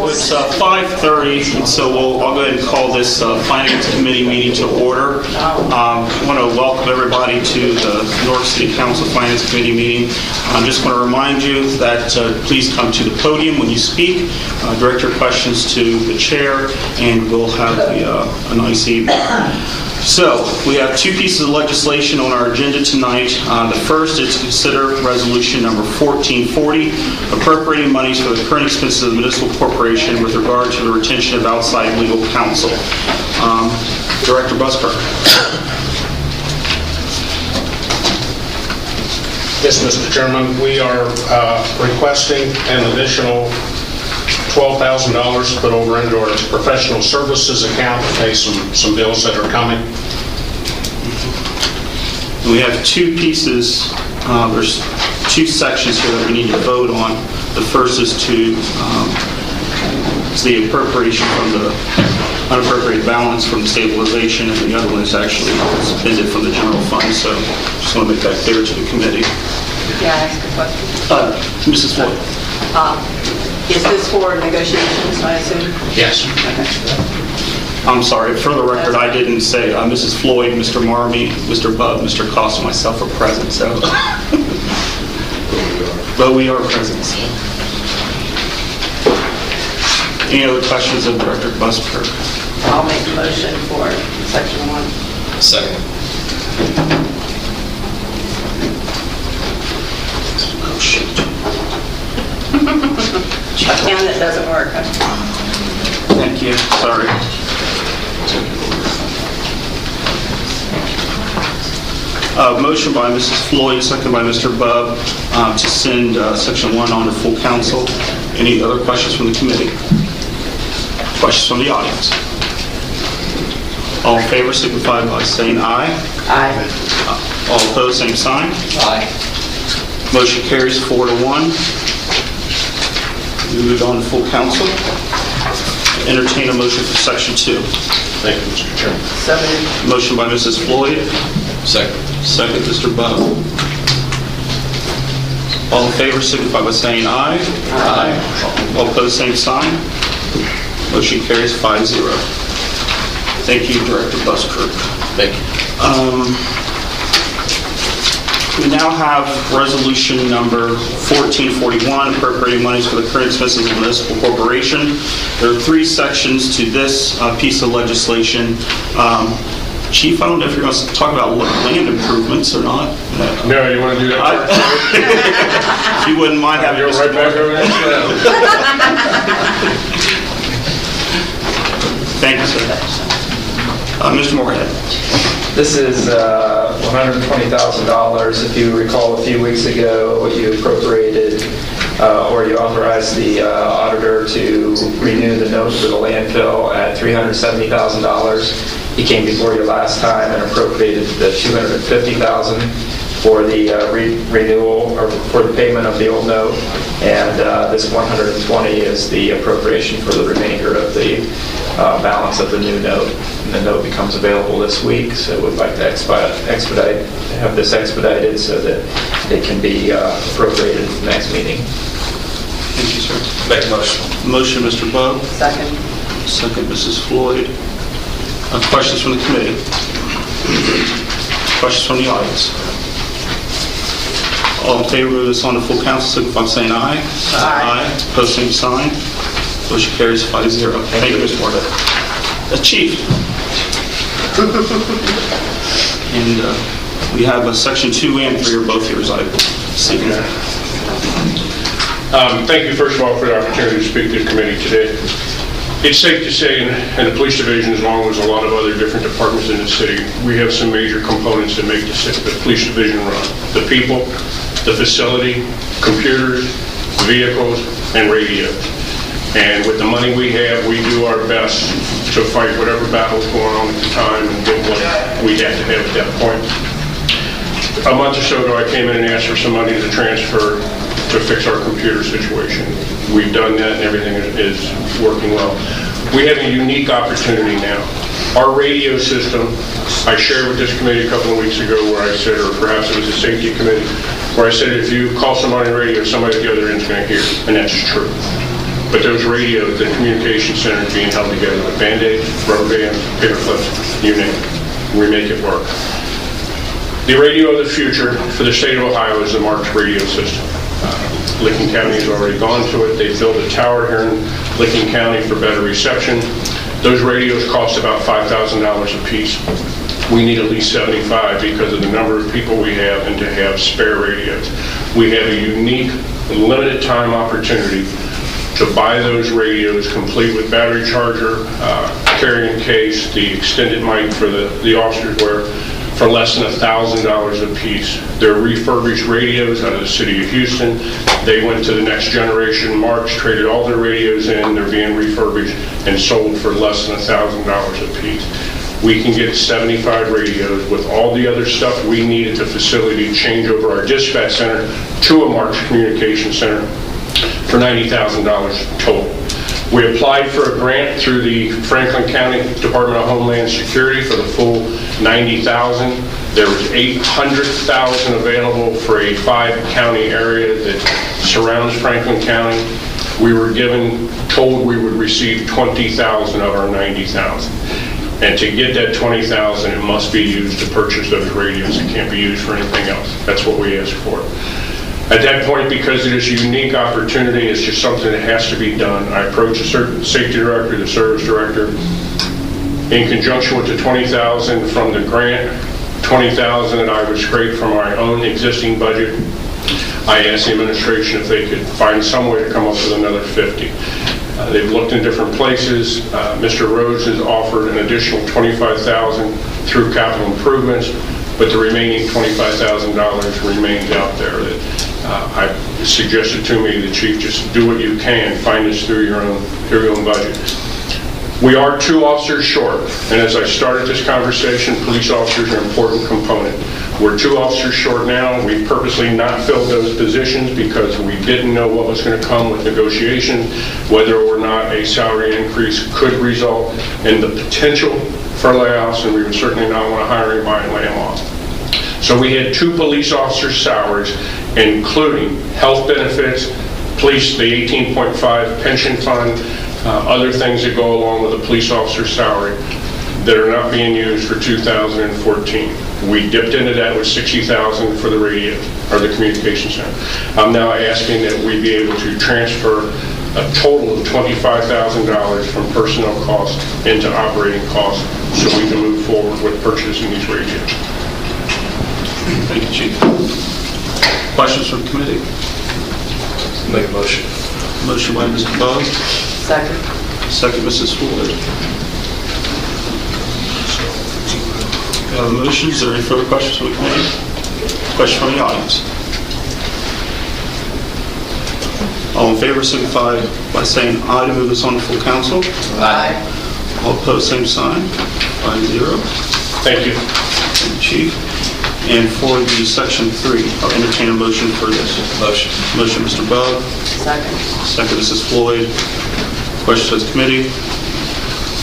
So it's 5:30, and so I'll go ahead and call this Finance Committee meeting to order. I want to welcome everybody to the Newark City Council Finance Committee meeting. I just want to remind you that please come to the podium when you speak, direct your questions to the chair, and we'll have a nice evening. So, we have two pieces of legislation on our agenda tonight. The first is to consider resolution number 1440, appropriating monies for the current expenses of the municipal corporation with regard to the retention of outside legal counsel. Director Busker. Yes, Mr. Chairman, we are requesting an additional $12,000 to put over into our professional services account to pay some bills that are coming. We have two pieces, there's two sections here that we need to vote on. The first is the appropriation from the unappropriated balance from the stabilization, and the other one is actually suspended from the general fund. So just want to make that clear to the committee. Yeah, I ask a question? Mrs. Floyd. Is this for negotiations, I assume? Yes. Okay. I'm sorry, for the record, I didn't say Mrs. Floyd, Mr. Marmee, Mr. Bubb, Mr. Cost, and myself are present, so. But we are present, so. Any other questions of Director Busker? I'll make a motion for section 1. Second. Oh, shoot. A pen that doesn't work. Thank you, sorry. Motion by Mrs. Floyd, second by Mr. Bubb, to send section 1 on to full council. Any other questions from the committee? Questions from the audience? All in favor signify by saying aye. Aye. All opposed, same sign. Aye. Motion carries 4-1. We move on to full council. Entertain a motion for section 2. Thank you, Mr. Chairman. So moved. Motion by Mrs. Floyd. Second. Second, Mr. Bubb. All in favor signify by saying aye. Aye. All opposed, same sign. Motion carries 5-0. Thank you, Director Busker. Thank you. We now have resolution number 1441, appropriating monies for the current expenses of the municipal corporation. There are 3 sections to this piece of legislation. Chief, I don't know if you're going to talk about land improvements or not. No, you want to do that? If you wouldn't mind having You're right back over there. Thank you, sir. Mr. Moorhead. This is $120,000. If you recall, a few weeks ago, you appropriated or you authorized the auditor to renew the note for the landfill at $370,000. He came before you last time and appropriated the $250,000 for the renewal or for the payment of the old note, and this $120,000 is the appropriation for the remainder of the balance of the new note. And the note becomes available this week, so we'd like to have this expedited so that it can be appropriated at the next meeting. Thank you, sir. Make a motion. Motion, Mr. Bubb. Second. Second, Mrs. Floyd. Questions from the committee? Questions from the audience? All in favor of this on the full council, signify by saying aye. Aye. Opposed, same sign. Motion carries 5-0. Thank you, Mr. Moorhead. Chief. And we have section 2 and 3 are both yours, I see. Thank you, first of all, for the opportunity to speak to the committee today. It's safe to say in the police division, as long as a lot of other different departments in the city, we have some major components that make the police division run. The people, the facility, computers, vehicles, and radio. And with the money we have, we do our best to fight whatever battle's going on at the time and get what we have to have at that point. A month or so ago, I came in and asked for some money to transfer to fix our computer situation. We've done that and everything is working well. We have a unique opportunity now. Our radio system, I shared with this committee a couple of weeks ago where I said, or perhaps it was a safety committee, where I said if you call somebody on the radio, somebody at the other end is going to hear, and that's true. but those radios, the communication center is being held together with Band-Aids, rubber bands, paper clips, you name it. We make it work. The radio of the future for the state of Ohio is the Marks radio system. Licking County has already gone to it. They built a tower here in Licking County for better reception. Those radios cost about $5,000 a piece. We need at least 75 because of the number of people we have and to have spare radios. We have a unique, limited time opportunity to buy those radios complete with battery charger, carrying case, the extended mic for the officers wear, for less than $1,000 a piece. They're refurbished radios out of the city of Houston. They went to the next generation. Marks traded all their radios in. They're being refurbished and sold for less than $1,000 a piece. We can get 75 radios with all the other stuff we need at the facility to change over our dispatch center to a Marks communication center for $90,000 total. We applied for a grant through the Franklin County Department of Homeland Security for the full $90,000. There was $800,000 available for a 5-county area that surrounds Franklin County. We were told we would receive $20,000 of our $90,000. And to get that $20,000, it must be used to purchase those radios. It can't be used for anything else. That's what we asked for. At that point, because it is a unique opportunity, it's just something that has to be done. I approached the safety director, the service director, in conjunction with the $20,000 from the grant, $20,000 that I would scrape from my own existing budget. I asked the administration if they could find some way to come up with another $50,000. They've looked in different places. Mr. Rhodes has offered an additional $25,000 through capital improvements, but the remaining $25,000 remains out there. I suggested to me, the chief, just do what you can, find this through your own budget. We are 2 officers short, and as I started this conversation, police officers are an important component. We're 2 officers short now. We purposely not filled those positions because we didn't know what was going to come with negotiations, whether or not a salary increase could result in the potential for layoffs, and we would certainly not want to hire anybody and lay them off. So we had 2 police officers' salaries, including health benefits, police, the 18.5 pension fund, other things that go along with a police officer's salary that are not being used for 2014. We dipped into that with $60,000 for the radio, or the communication center. I'm now asking that we be able to transfer a total of $25,000 from personnel costs into operating costs so we can move forward with purchasing these radios. Thank you, Chief. Questions from committee? Make a motion. Motion by Mr. Bug, Second. second Mrs. Floyd. Motion, is there any further questions from the committee? Question from the audience? All in favor signify by saying aye to move this on to full council. Aye. All opposed, same sign. 5-0. Thank you. Thank you, Chief. And for the section 3, I'll entertain a motion for this. Motion. Motion, Mr. Bug. Second. Second, Mrs. Floyd. Questions to the committee?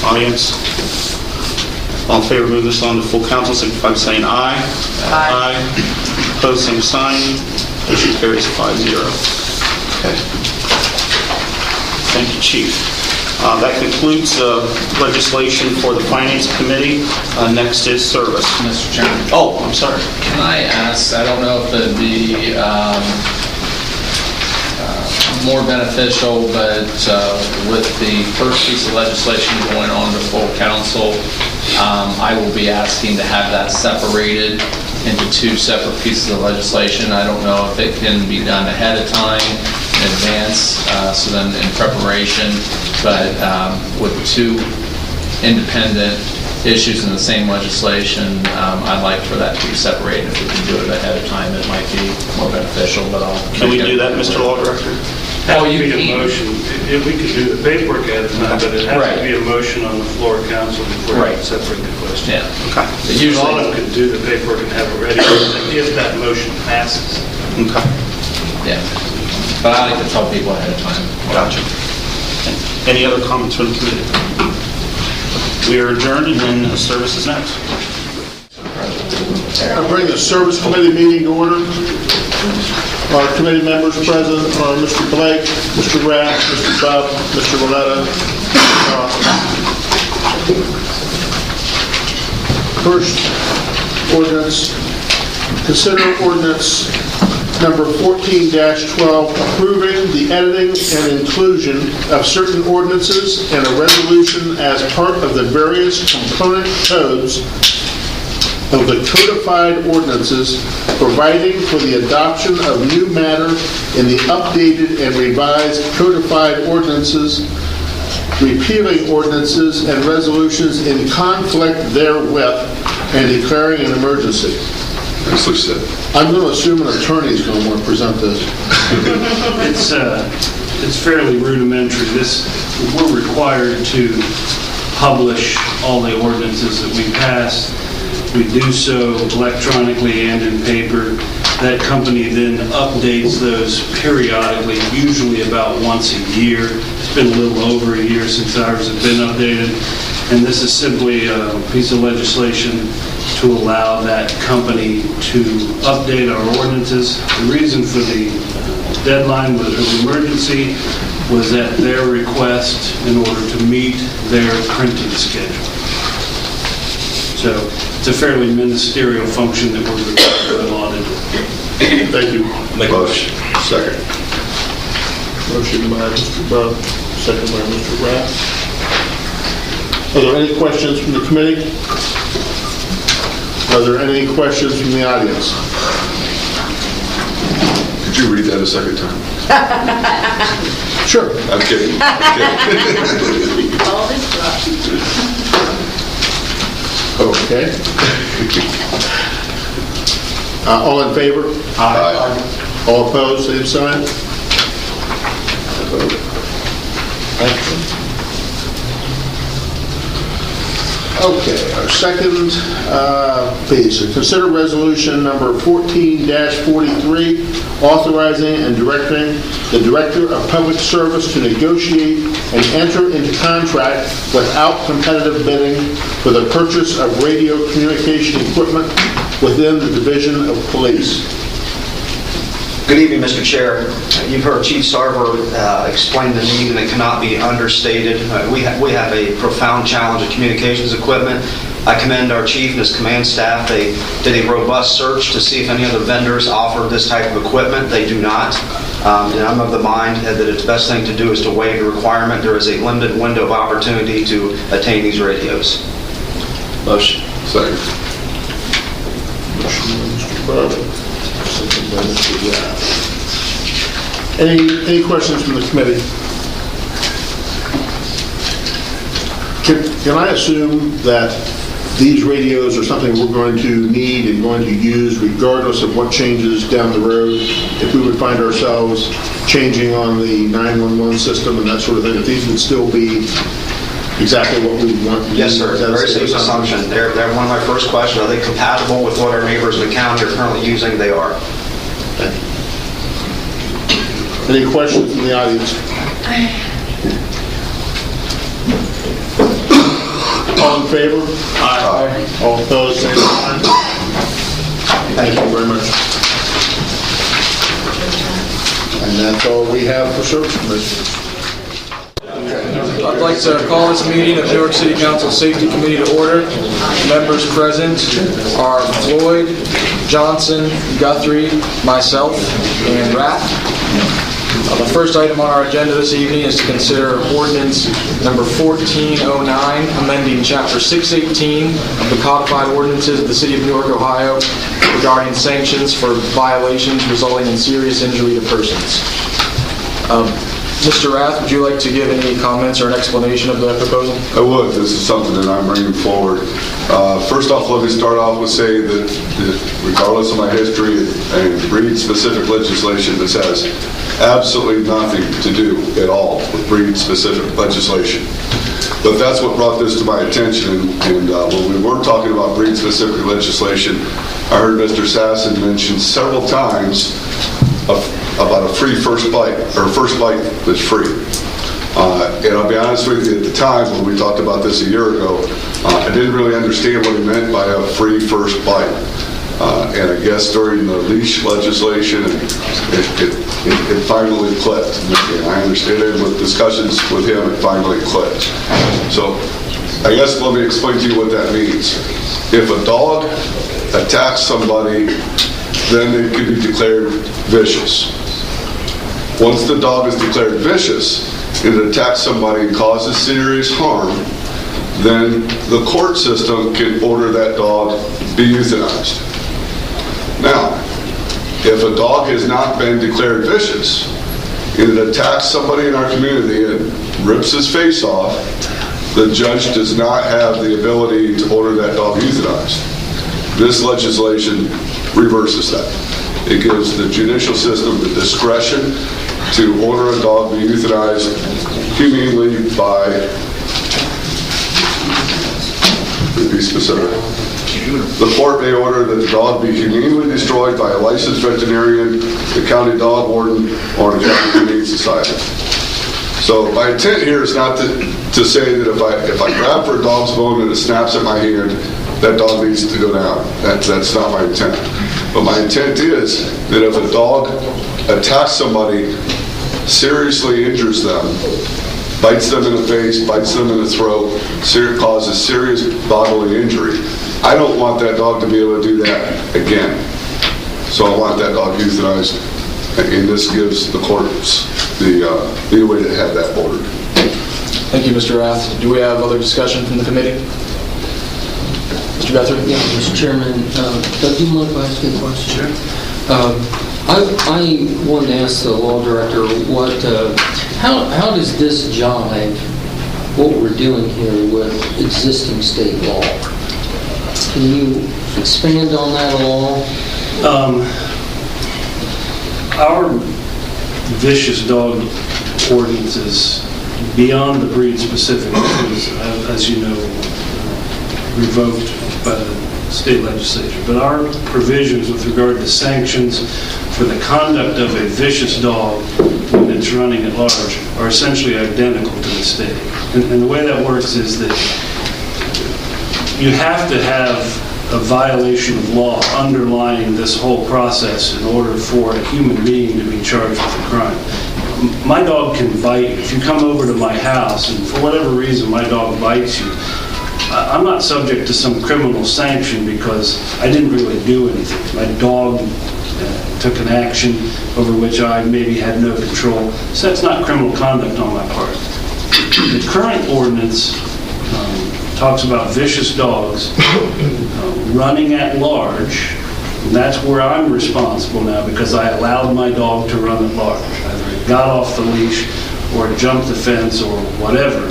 Audience? All in favor, move this on to full council, signify by saying aye. Aye. Opposed, same sign. Motion carries 5-0. Okay. Thank you, Chief. That concludes legislation for the Finance Committee. Next is service. Mr. Chairman. Oh, I'm sorry. Can I ask, I don't know if it'd be more beneficial, but with the first piece of legislation going on to full council, I will be asking to have that separated into 2 separate pieces of legislation. I don't know if it can be done ahead of time, in advance, so then in preparation, but with 2 independent issues in the same legislation, I'd like for that to be separated. If we can do it ahead of time, it might be more beneficial, but I'll... Can we do that, Mr. Law Director? Oh, you Need a can. motion. If we could do the paperwork ahead of time, but it has Right. to be a motion on the floor of council before Right. you separate the question. Yeah. Okay. But All usually, of them could do the paperwork and have it ready if that motion passes. Okay. yeah. But I like to tell people ahead of time. Gotcha. Any other comments from the committee? We are adjourned, and then service is next. I bring the Service Committee meeting to order. Our committee members present are Mr. Blake, Mr. Rath, Mr. Bubb, Mr. Valletta. First ordinance, consider ordinance number 14-12, approving the editing and inclusion of certain ordinances and a resolution as part of the various component codes of the codified ordinances, providing for the adoption of new matter in the updated and revised codified ordinances, repealing ordinances and resolutions in conflict therewith, and declaring an emergency. Nicely said. I'm going to assume an attorney is going to want to present this. It's fairly rudimentary. We're required to publish all the ordinances that we pass. We do so electronically and in paper. That company then updates those periodically, usually about once a year. It's been a little over a year since ours have been updated. And this is simply a piece of legislation to allow that company to update our ordinances. The reason for the deadline of emergency was at their request in order to meet their printing schedule. So it's a fairly ministerial function that we're required by law to do. Thank you. Make a motion. Second. Motion by Mr. Bubb, second by Mr. Rath. Are there any questions from the committee? Are there any questions from the audience? Could you read that a second time? Sure. I'm kidding. Okay. All in favor? Aye. All opposed, same sign? Excellent. Okay, our second piece, consider resolution number 14-43, authorizing and directing the Director of Public Service to negotiate and enter into contract without competitive bidding for the purchase of radio communication equipment within the Division of Police. Good evening, Mr. Chair. You've heard Chief Sarver explain the need, and it cannot be understated. We have a profound challenge of communications equipment. I commend our chief and his command staff. They did a robust search to see if any other vendors offer this type of equipment. They do not. And I'm of the mind that it's the best thing to do is to waive the requirement. There is a limited window of opportunity to attain these radios. Motion. Second. Motion by Mr. Bubb, second by Mr. Rath. Any questions from the committee? Can I assume that these radios are something we're going to need and going to use regardless of what changes down the road? If we would find ourselves changing on the 911 system and that sort of thing, if these would still be exactly what we want? Yes, sir. Very safe assumption. They're one of my first questions. Are they compatible with what our neighbors in the county are currently using? They are. Thank you. Any questions from the audience? All in favor? Aye. All opposed, same sign. Thank you very much. And that's all we have for service commissioners. I'd like to call this meeting of Newark City Council Safety Committee to order. Members present are Floyd, Johnson, Guthrie, myself, and Rath. The first item on our agenda this evening is to consider ordinance number 1409, amending Chapter 618 of the codified ordinances of the City of Newark, Ohio, regarding sanctions for violations resulting in serious injury to persons. Mr. Rath, would you like to give any comments or an explanation of the proposal? I would. This is something that I'm bringing forward. First off, let me start off with saying that regardless of my history and breed-specific legislation, this has absolutely nothing to do at all with breed-specific legislation. But that's what brought this to my attention. And when we were talking about breed-specific legislation, I heard Mr. Sasson mention several times about a free first bite, or a first bite that's free. And I'll be honest with you, at the time when we talked about this a year ago, I didn't really understand what he meant by a free first bite. And I guess during the leash legislation, it finally clicked. And I understand it with discussions with him, it finally clicked. So I guess let me explain to you what that means. If a dog attacks somebody, then it can be declared vicious. Once the dog is declared vicious, and it attacks somebody and causes serious harm, then the court system can order that dog be euthanized. Now, if a dog has not been declared vicious, and it attacks somebody in our community and rips his face off, the judge does not have the ability to order that dog euthanized. This legislation reverses that. It gives the judicial system the discretion to order a dog be euthanized humanely by, to be specific, the court may order that the dog be humanely destroyed by a licensed veterinarian, the county dog warden, or the county humane society. So my intent here is not to say that if I grab for a dog's bone and it snaps at my hand, that dog needs to go down. That's not my intent. But my intent is that if a dog attacks somebody, seriously injures them, bites them in the face, bites them in the throat, causes serious bodily injury, I don't want that dog to be able to do that again. So I want that dog euthanized, and this gives the courts the way to have that ordered. Thank you, Mr. Rath. Do we have other discussion from the committee? Mr. Guthrie? Yeah, Mr. Chairman, Doug, do you mind if I ask you a question? Sure. I wanted to ask the law director how does this jive what we're doing here with existing state law? Can you expand on that at all? Our vicious dog ordinance is beyond the breed specific, which was, as you know, revoked by the state legislature. But our provisions with regard to sanctions for the conduct of a vicious dog when it's running at large are essentially identical to the state. And the way that works is that you have to have a violation of law underlying this whole process in order for a human being to be charged with a crime. My dog can bite. If you come over to my house and for whatever reason my dog bites you, I'm not subject to some criminal sanction because I didn't really do anything. My dog took an action over which I maybe had no control. So that's not criminal conduct on my part. The current ordinance talks about vicious dogs running at large, and that's where I'm responsible now because I allowed my dog to run at large. Either it got off the leash or it jumped the fence or whatever.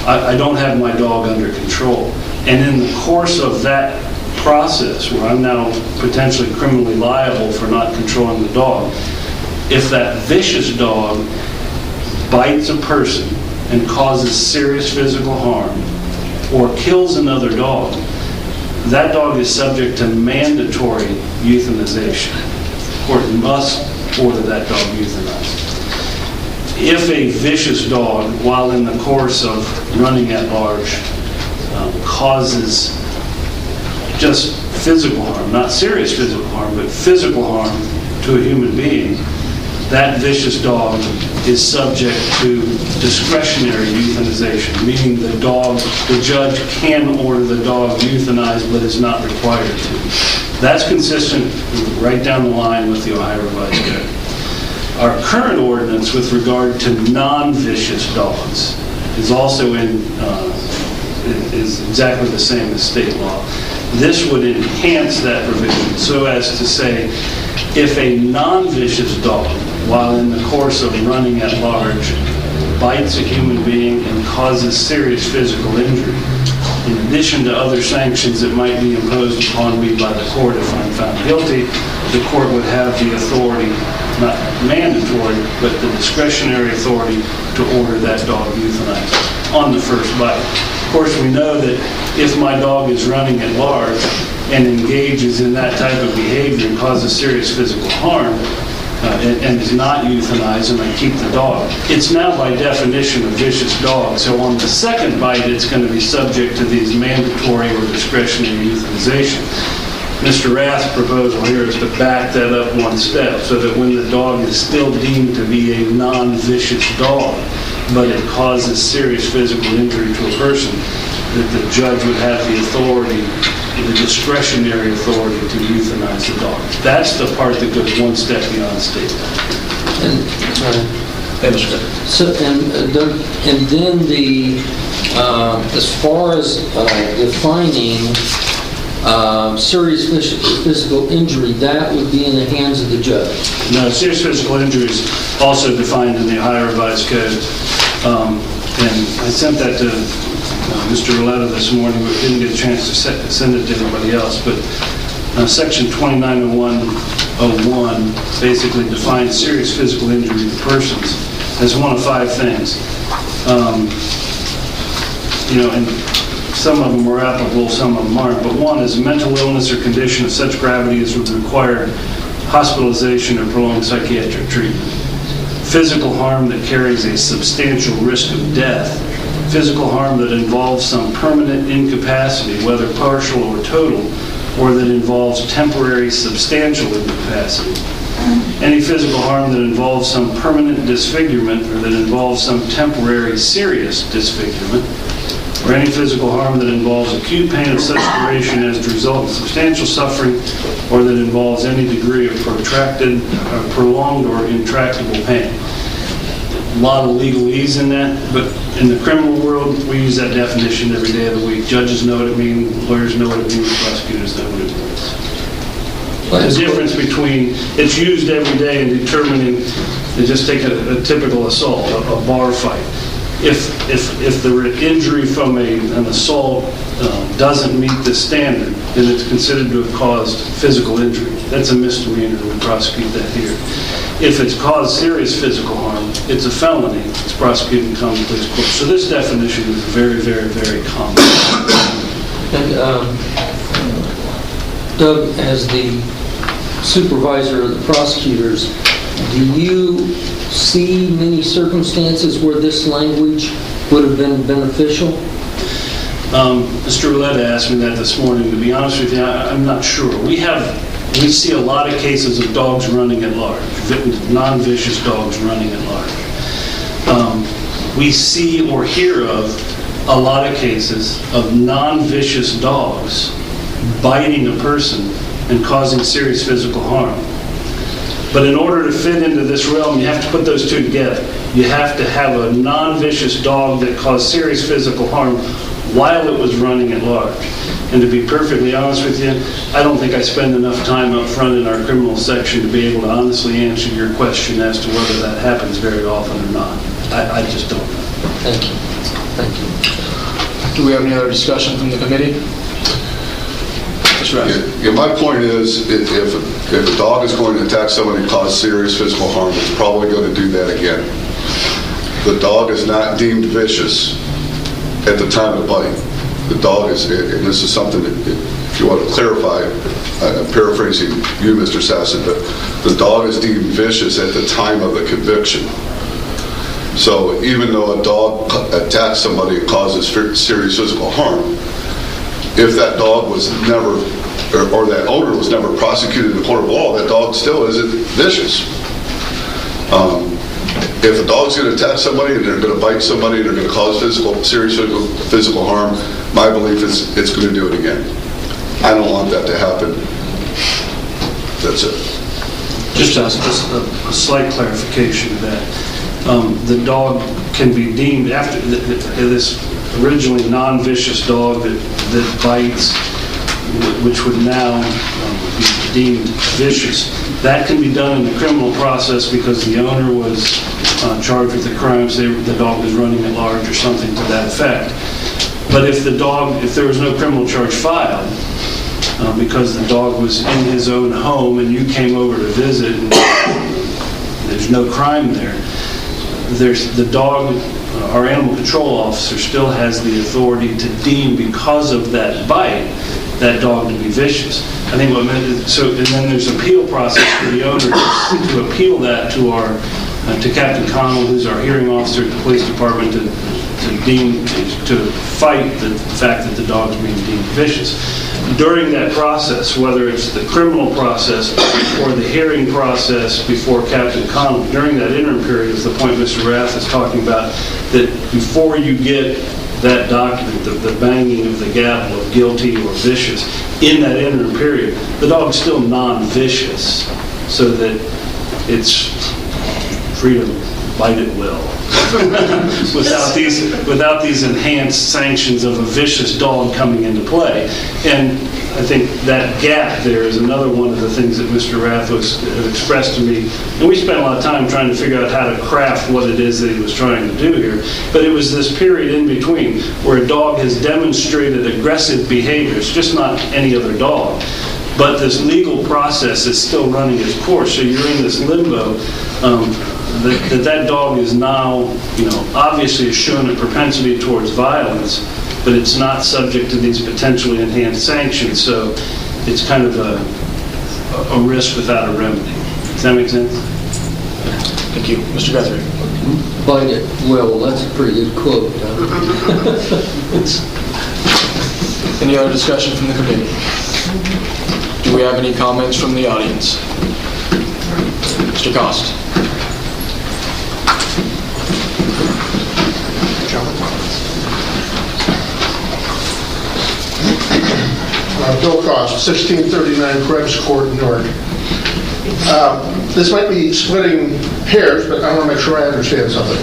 I don't have my dog under control. And in the course of that process, where I'm now potentially criminally liable for not controlling the dog, if that vicious dog bites a person and causes serious physical harm or kills another dog, that dog is subject to mandatory euthanization. The court must order that dog euthanized. If a vicious dog, while in the course of running at large, causes just physical harm, not serious physical harm, but physical harm to a human being, that vicious dog is subject to discretionary euthanization, meaning the judge can order the dog euthanized, but is not required to. That's consistent right down the line with the Ohio Revised Code. Our current ordinance with regard to non-vicious dogs is also is exactly the same as state law. This would enhance that provision so as to say, if a non-vicious dog, while in the course of running at large, bites a human being and causes serious physical injury, in addition to other sanctions that might be imposed upon me by the court if I'm found guilty, the court would have the authority, not mandatory, but the discretionary authority to order that dog euthanized on the first bite. Of course, we know that if my dog is running at large and engages in that type of behavior and causes serious physical harm and is not euthanized and I keep the dog, it's now by definition a vicious dog. So on the second bite, it's going to be subject to these mandatory or discretionary euthanization. Mr. Rath's proposal here is to back that up one step so that when the dog is still deemed to be a non-vicious dog, but it causes serious physical injury to a person, that the judge would have the authority, the discretionary authority to euthanize the dog. That's the part that goes one step beyond state law. So, and then as far as defining serious physical injury, that would be in the hands of the judge. No, serious physical injury is also defined in the Ohio Revised Code. And I sent that to Mr. Roletta this morning, but didn't get a chance to send it to anybody else. But Section 290101 basically defines serious physical injury to persons as one of 5 things. And some of them are applicable, some of them aren't. But one is mental illness or condition of such gravity as would require hospitalization or prolonged psychiatric treatment. Physical harm that carries a substantial risk of death. Physical harm that involves some permanent incapacity, whether partial or total, or that involves temporary substantial incapacity. Any physical harm that involves some permanent disfigurement or that involves some temporary serious disfigurement, or any physical harm that involves acute pain of such duration as to result in substantial suffering or that involves any degree of protracted, prolonged, or intractable pain. A lot of legalese in that, but in the criminal world, we use that definition every day of the week. Judges know what it means, lawyers know what it means, prosecutors know what it means. The difference between, it's used every day in determining, just take a typical assault, a bar fight. If the injury from an assault doesn't meet the standard, then it's considered to have caused physical injury. That's a misdemeanor. We prosecute that here. If it's caused serious physical harm, it's a felony. It's prosecuted in common pleas court. So this definition is very, very, very common. And Doug, as the supervisor of the prosecutors, do you see many circumstances where this language would have been beneficial? Mr. Roletta asked me that this morning. To be honest with you, I'm not sure. We see a lot of cases of dogs running at large, non-vicious dogs running at large. We see or hear of a lot of cases of non-vicious dogs biting a person and causing serious physical harm. But in order to fit into this realm, you have to put those two together. You have to have a non-vicious dog that caused serious physical harm while it was running at large. And to be perfectly honest with you, I don't think I spend enough time up front in our criminal section to be able to honestly answer your question as to whether that happens very often or not. I just don't know. Thank you. Thank you. Do we have any other discussion from the committee? Yeah, my point is, if a dog is going to attack somebody and cause serious physical harm, it's probably going to do that again. The dog is not deemed vicious at the time of the bite. The dog is, and this is something that, if you want to clarify, I'm paraphrasing you, Mr. Sasson, but the dog is deemed vicious at the time of the conviction. So even though a dog attacks somebody and causes serious physical harm, if that dog was never, or that owner was never prosecuted in a court of law, that dog still isn't vicious. If a dog's going to attack somebody and they're going to bite somebody and they're going to cause serious physical harm, my belief is it's going to do it again. I don't want that to happen. That's it. Just a slight clarification of that. The dog can be deemed, after this originally non-vicious dog that bites, which would now be deemed vicious, that can be done in the criminal process because the owner was charged with the crime, say the dog was running at large or something to that effect. But if there was no criminal charge filed, because the dog was in his own home and you came over to visit and there's no crime there, the dog, our animal control officer still has the authority to deem, because of that bite, that dog to be vicious. I think and then there's appeal process for the owner to appeal that to our to Captain Connell, who's our hearing officer at the police department, to fight the fact that the dog's being deemed vicious. During that process, whether it's the criminal process or the hearing process before Captain Connell, during that interim period is the point Mr. Rath is talking about, that before you get that document, the banging of the gavel of guilty or vicious, in that interim period, the dog's still non-vicious, so that it's free to bite at will. without these enhanced sanctions of a vicious dog coming into play. And I think that gap there is another one of the things that Mr. Rath had expressed to me. And we spent a lot of time trying to figure out how to craft what it is that he was trying to do here. But it was this period in between where a dog has demonstrated aggressive behavior. It's just not any other dog. But this legal process is still running its course. So you're in this limbo. That dog is now, obviously has shown a propensity towards violence, but it's not subject to these potentially enhanced sanctions. So it's kind of a risk without a remedy. Does that make sense? Thank you. Mr. Guthrie. Bite it well, that's a pretty good quote. Any other discussion from the committee? Do we have any comments from the audience? Mr. Cost. Bill Cost, 1639 Krebs Court, Newark. This might be splitting hairs, but I want to make sure I understand something.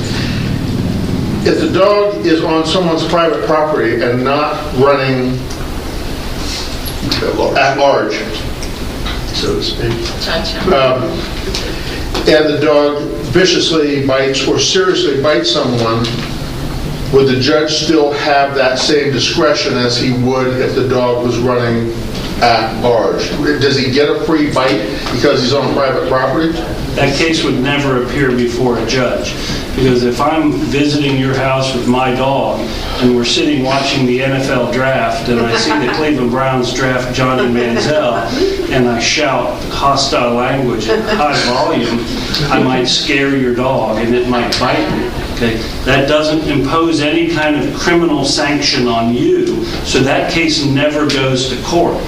If the dog is on someone's private property and not running at large, so to speak, and the dog viciously bites or seriously bites someone, would the judge still have that same discretion as he would if the dog was running at large? Does he get a free bite because he's on private property? That case would never appear before a judge. Because if I'm visiting your house with my dog and we're sitting watching the NFL draft and I see the Cleveland Browns draft Johnny Manziel and I shout hostile language at high volume, I might scare your dog and it might bite me. Okay? That doesn't impose any kind of criminal sanction on you, so that case never goes to court.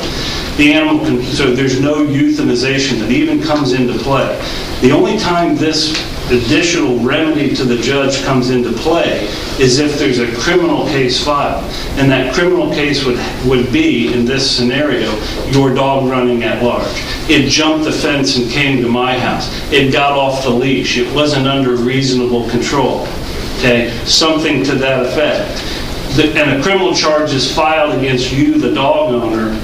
The animal so there's no euthanization that even comes into play. The only time this additional remedy to the judge comes into play is if there's a criminal case filed. And that criminal case would be, in this scenario, your dog running at large. It jumped the fence and came to my house. It got off the leash. It wasn't under reasonable control. Okay? Something to that effect. And a criminal charge is filed against you, the dog owner,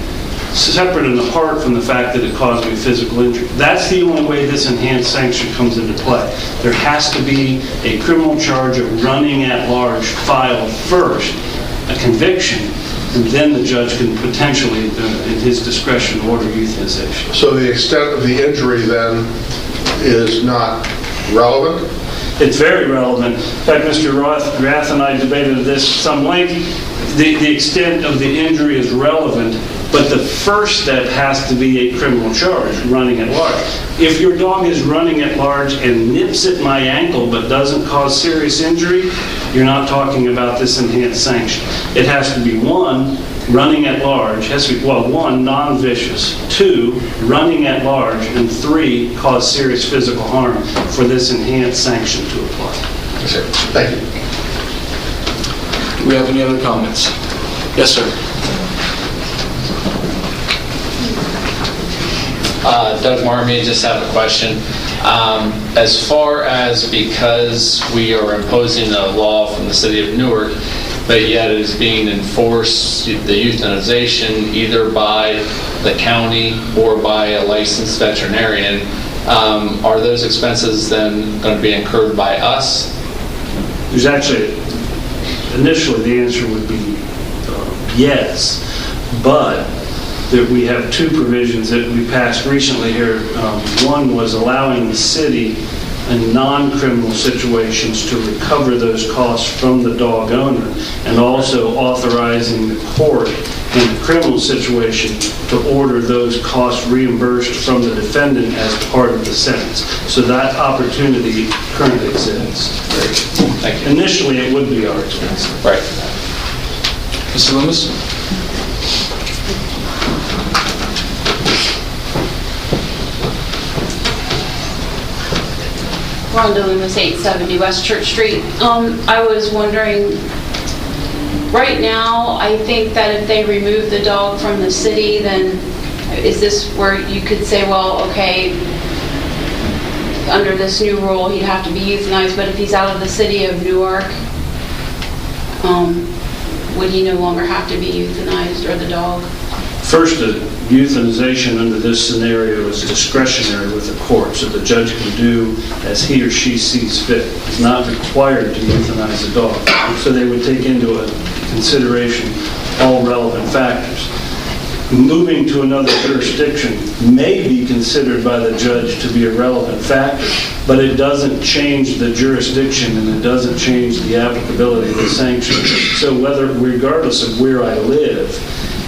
separate and apart from the fact that it caused me physical injury. That's the only way this enhanced sanction comes into play. There has to be a criminal charge of running at large filed first, a conviction, and then the judge can potentially, in his discretion, order euthanization. So the extent of the injury then is not relevant? It's very relevant. In fact, Mr. Rath and I debated this at some length. The extent of the injury is relevant, but the first step has to be a criminal charge, running at large. If your dog is running at large and nips at my ankle but doesn't cause serious injury, you're not talking about this enhanced sanction. It has to be 1, running at large, has to be, 1, non-vicious, 2, running at large, and 3, cause serious physical harm for this enhanced sanction to apply. Thank you. Do we have any other comments? Yes, sir. Doug Marmy, just have a question. As far as, because we are imposing a law from the city of Newark, but yet it is being enforced, the euthanization, either by the county or by a licensed veterinarian, are those expenses then going to be incurred by us? There's actually, initially the answer would be yes, but that we have 2 provisions that we passed recently here. One was allowing the city in non-criminal situations to recover those costs from the dog owner, and also authorizing the court in the criminal situation to order those costs reimbursed from the defendant as part of the sentence. So that opportunity currently exists. Thank you. Initially, it would be our expense. Right. Mr. Loomis? Rhonda Loomis, 870 West Church Street. I was wondering, right now, I think that if they remove the dog from the city, then is this where you could say, well, okay, under this new rule, he'd have to be euthanized, but if he's out of the city of Newark, would he no longer have to be euthanized, or the dog? First, the euthanization under this scenario is discretionary with the court, so the judge can do as he or she sees fit. It's not required to euthanize the dog. So they would take into consideration all relevant factors. Moving to another jurisdiction may be considered by the judge to be a relevant factor, but it doesn't change the jurisdiction and it doesn't change the applicability of the sanction. So regardless of where I live,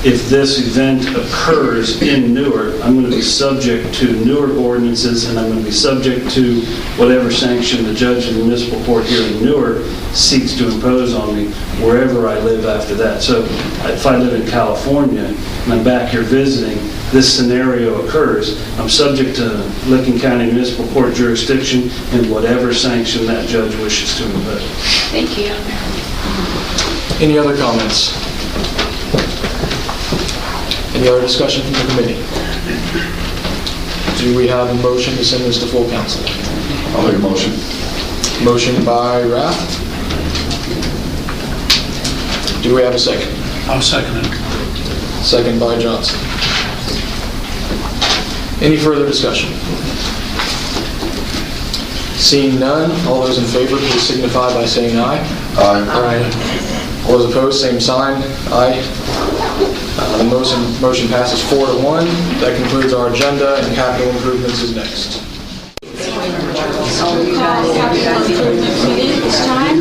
if this event occurs in Newark, I'm going to be subject to Newark ordinances, and I'm going to be subject to whatever sanction the judge in the municipal court here in Newark seeks to impose on me wherever I live after that. So if I live in California and I'm back here visiting, this scenario occurs, I'm subject to Licking County Municipal Court jurisdiction and whatever sanction that judge wishes to impose. Thank you. Any other comments? Any other discussion from the committee? Do we have a motion to send this to full council? I'll make a motion. Motion by Rath. Do we have a second? I'll second it. Second by Johnson. Any further discussion? Seeing none, all those in favor, please signify by saying aye. Aye. All those opposed, same sign. Aye. The motion passes 4-1. That concludes our agenda, and capital improvements is next. Capital improvement meeting this time.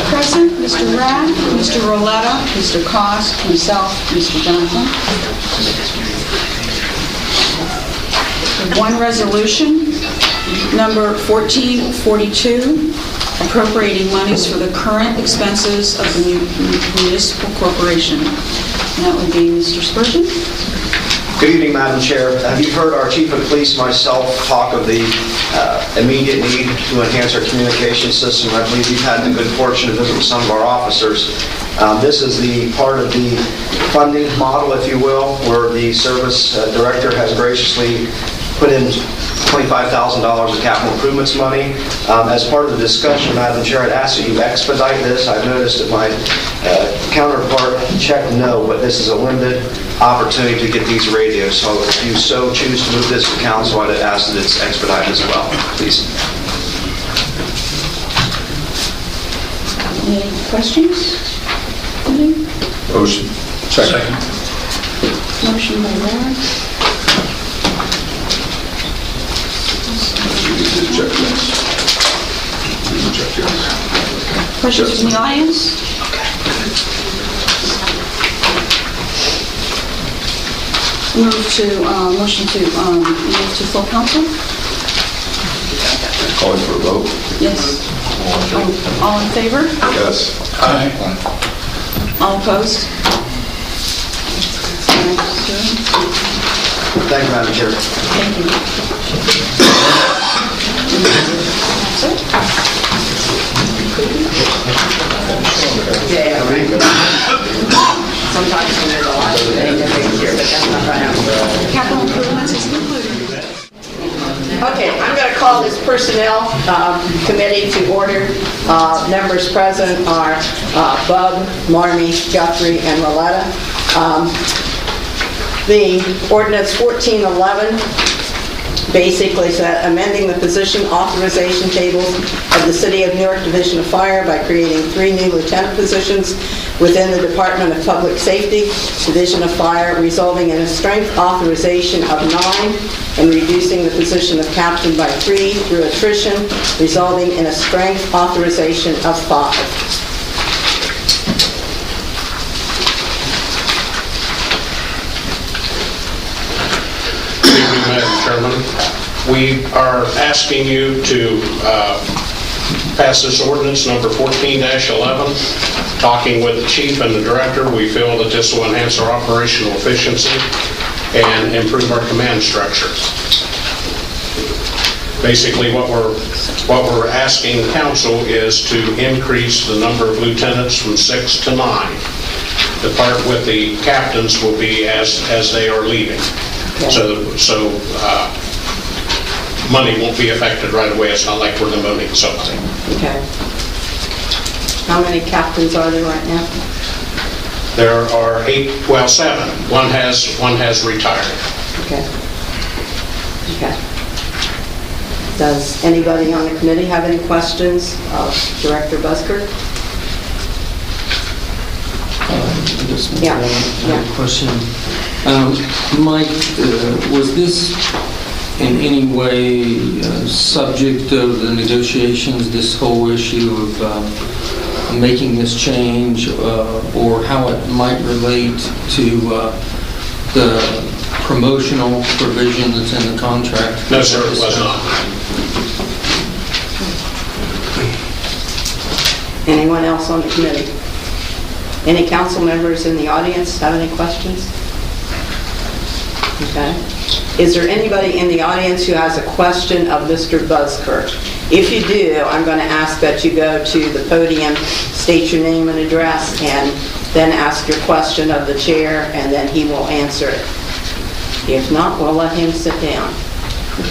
Present, Mr. Rath, Mr. Roletta, Mr. Cost, myself, Mr. Johnson. One resolution, number 1442, appropriating monies for the current expenses of the municipal corporation. And that would be Mr. Spurgeon. Good evening, Madam Chair. You've heard our Chief of Police, myself, talk of the immediate need to enhance our communication system. I believe you've had the good fortune to visit with some of our officers. This is the part of the funding model, if you will, where the service director has graciously put in $25,000 of capital improvements money. As part of the discussion, Madam Chair, I'd ask that you expedite this. I've noticed that my counterpart checked no, but this is a limited opportunity to get these radios. So if you so choose to move this to council, I'd ask that it's expedited as well, please. Any questions? Motion. Second. Motion by Rath. Check this. Check this. Questions from the audience? Motion to move to full council? Calling for a vote? Yes. All in favor? Yes. Aye. All opposed? Thank you, Madam Chair. Thank you. Sometimes when there's a lot of things here, but that's not right now. Capital improvements is concluded. Okay, I'm going to call this Personnel Committee to order. Members present are Bub, Marmee, Guthrie, and Roletta. The ordinance 1411 basically said amending the position authorization tables of the City of Newark Division of Fire by creating 3 new lieutenant positions within the Department of Public Safety, Division of Fire, resulting in a strength authorization of 9 and reducing the position of captain by 3 through attrition, resulting in a strength authorization of 5. Madam Chairman, we are asking you to pass this ordinance number 14-11. Talking with the chief and the director, we feel that this will enhance our operational efficiency and improve our command structure. Basically, what we're asking the council is to increase the number of lieutenants from 6 to 9. The part with the captains will be as they are leaving. So money won't be affected right away. It's not like we're demoting something. Okay. How many captains are there right now? There are 7. One has retired. Okay. Okay. Does anybody on the committee have any questions of Director Busker? Just Yeah. one question. Mike, was this in any way subject of the negotiations, this whole issue of making this change, or how it might relate to the promotional provision that's in the contract? No, sir, it was not. Anyone else on the committee? Any council members in the audience have any questions? Okay. Is there anybody in the audience who has a question of Mr. Busker? If you do, I'm going to ask that you go to the podium, state your name and address, and then ask your question of the chair, and then he will answer it. If not, we'll let him sit down.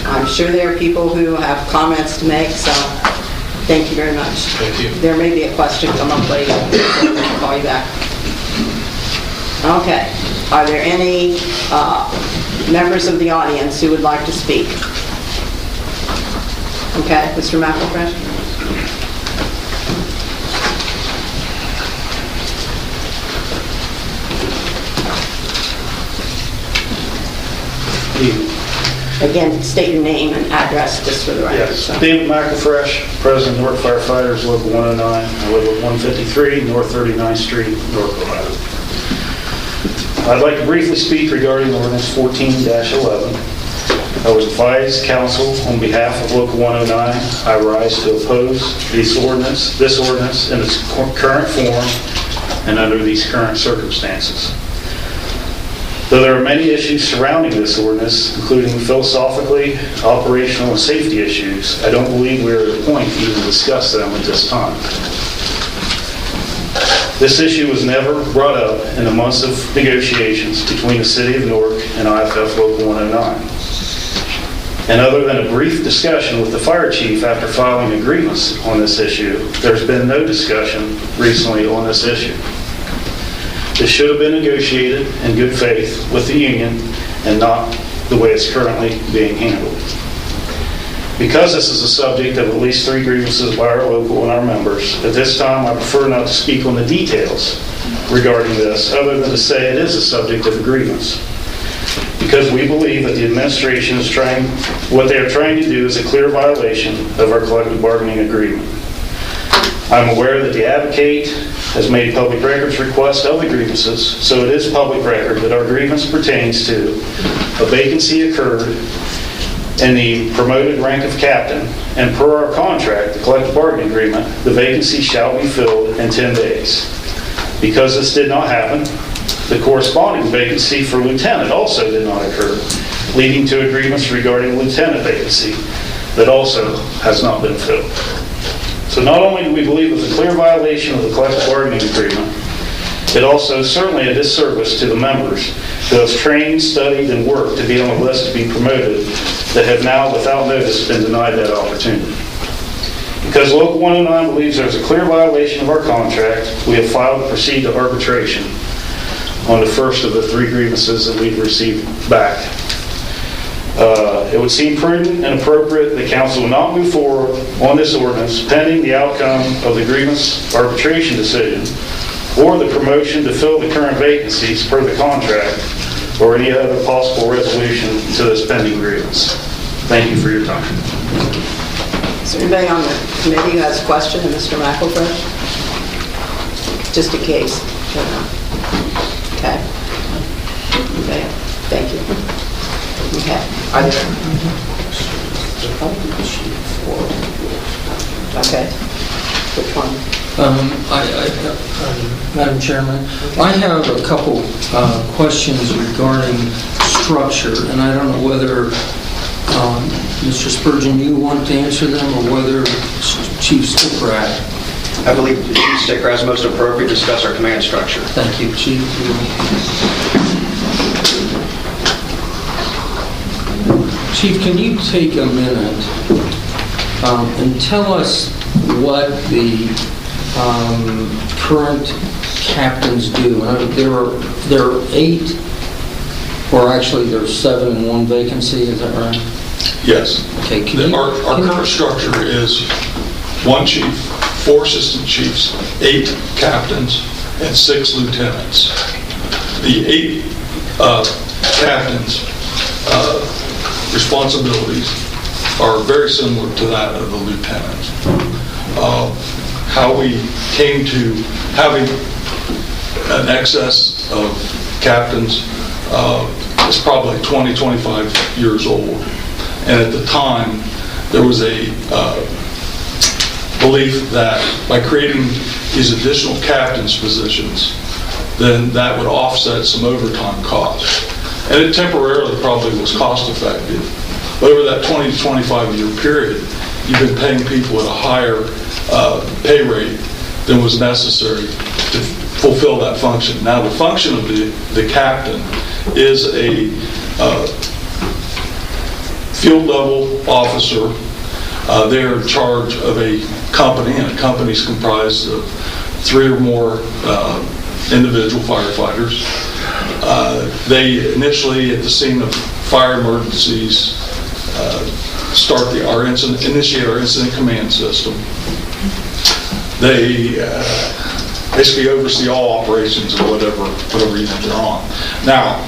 I'm sure there are people who have comments to make, so thank you very much. Thank you. There may be a question come up later. I'll call you back. Okay. Are there any members of the audience who would like to speak? Okay, Mr. McElfresh? Again, state your name and address just for the record. Yes, David McElfresh, President, Newark Firefighters, Local 109. I live at 153 North 39th Street, Newark, Ohio. I'd like to briefly speak regarding ordinance 14-11. I was advised council on behalf of Local 109, I rise to oppose this ordinance in its current form and under these current circumstances. Though there are many issues surrounding this ordinance, including philosophically, operational, and safety issues, I don't believe we're at a point to even discuss them at this time. This issue was never brought up in the months of negotiations between the City of Newark and IFF Local 109. And other than a brief discussion with the fire chief after filing a grievance on this issue, there's been no discussion recently on this issue. This should have been negotiated in good faith with the union and not the way it's currently being handled. Because this is a subject of at least 3 grievances by our local and our members, at this time I prefer not to speak on the details regarding this, other than to say it is a subject of a grievance. Because we believe that the administration is what they are trying to do is a clear violation of our collective bargaining agreement. I'm aware that the advocate has made public records request of the grievances, so it is public record that our grievance pertains to a vacancy occurred in the promoted rank of captain, and per our contract, the collective bargaining agreement, the vacancy shall be filled in 10 days. Because this did not happen, the corresponding vacancy for lieutenant also did not occur, leading to a grievance regarding lieutenant vacancy that also has not been filled. So not only do we believe it was a clear violation of the collective bargaining agreement, it also certainly a disservice to the members who have trained, studied, and worked to be on the list to be promoted that have now, without notice, been denied that opportunity. Because Local 109 believes there's a clear violation of our contract, we have filed to proceed to arbitration on the first of the 3 grievances that we've received back. It would seem prudent and appropriate that council will not move forward on this ordinance pending the outcome of the grievance arbitration decision or the promotion to fill the current vacancies per the contract or any other possible resolution to this pending grievance. Thank you for your time. Is there anybody on the committee who has a question of Mr. McElfresh? Just in case. Okay. Okay. Thank you. Okay. Are there? Okay. Which one? Madam Chairman, I have a couple questions regarding structure, and I don't know whether Mr. Spurgeon, you want to answer them, or whether Chief Stickrat. I believe Chief Stickrat is most appropriate to discuss our command structure. Thank you, Chief. Chief, can you take a minute and tell us what the current captains do? There are 8, or actually there's 7 in one vacancy, is that right? Yes. Okay. Our current structure is 1 chief, 4 assistant chiefs, 8 captains, and 6 lieutenants. The 8 captains' responsibilities are very similar to that of the lieutenant. How we came to having an excess of captains is probably 20, 25 years old. And at the time, there was a belief that by creating these additional captains' positions, then that would offset some overtime costs. And it temporarily probably was cost effective. But over that 20 to 25 year period, you've been paying people at a higher pay rate than was necessary to fulfill that function. Now, the function of the captain is a field level officer. They're in charge of a company, and a company is comprised of 3 or more individual firefighters. They initially, at the scene of fire emergencies, initiate our incident command system. They basically oversee all operations of whatever unit they're on. Now,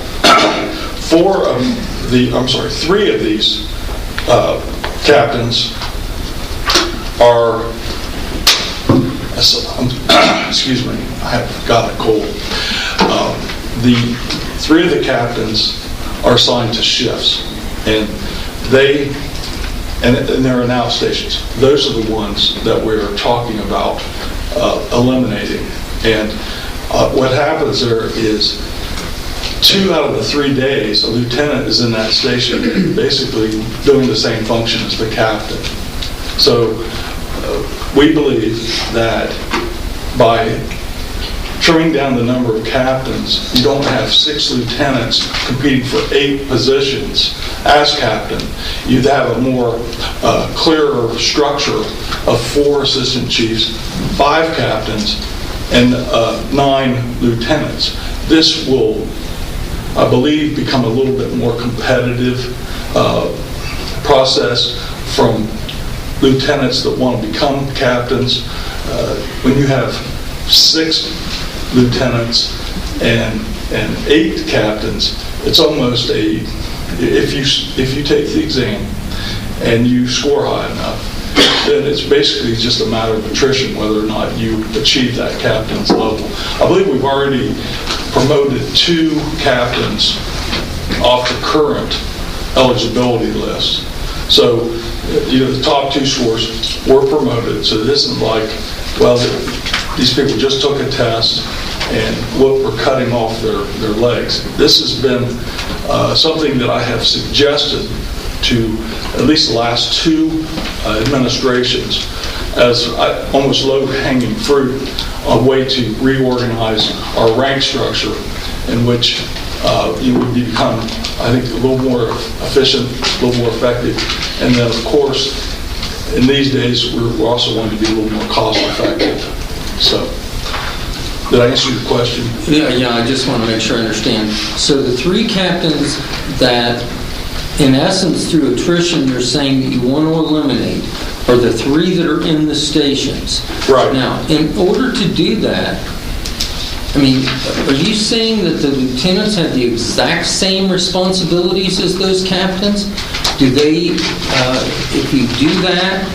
3 of these captains are, excuse me, I have got a cold. The 3 of the captains are assigned to shifts, and they're in out stations. Those are the ones that we're talking about eliminating. And what happens there is 2 out of the 3 days, a lieutenant is in that station basically doing the same function as the captain. So we believe that by trimming down the number of captains, you don't have 6 lieutenants competing for 8 positions as captain. You'd have a more clearer structure of 4 assistant chiefs, 5 captains, and 9 lieutenants. This will, I believe, become a little bit more competitive process from lieutenants that want to become captains. When you have 6 lieutenants and 8 captains, it's almost if you take the exam and you score high enough, then it's basically just a matter of attrition whether or not you achieve that captain's level. I believe we've already promoted 2 captains off the current eligibility list. So, the top 2 scores were promoted, so it isn't like, well, these people just took a test and look, we're cutting off their legs. This has been something that I have suggested to at least the last 2 administrations as almost low-hanging fruit, a way to reorganize our rank structure in which you would become, I think, a little more efficient, a little more effective. And then, of course, in these days, we're also going to be a little more cost-effective. So, did I answer your question? Yeah, I just want to make sure I understand. So the 3 captains that in essence, through attrition, you're saying that you want to eliminate are the 3 that are in the stations. Right. Now, in order to do that, I mean, are you saying that the lieutenants have the exact same responsibilities as those captains? Do they, if you do that,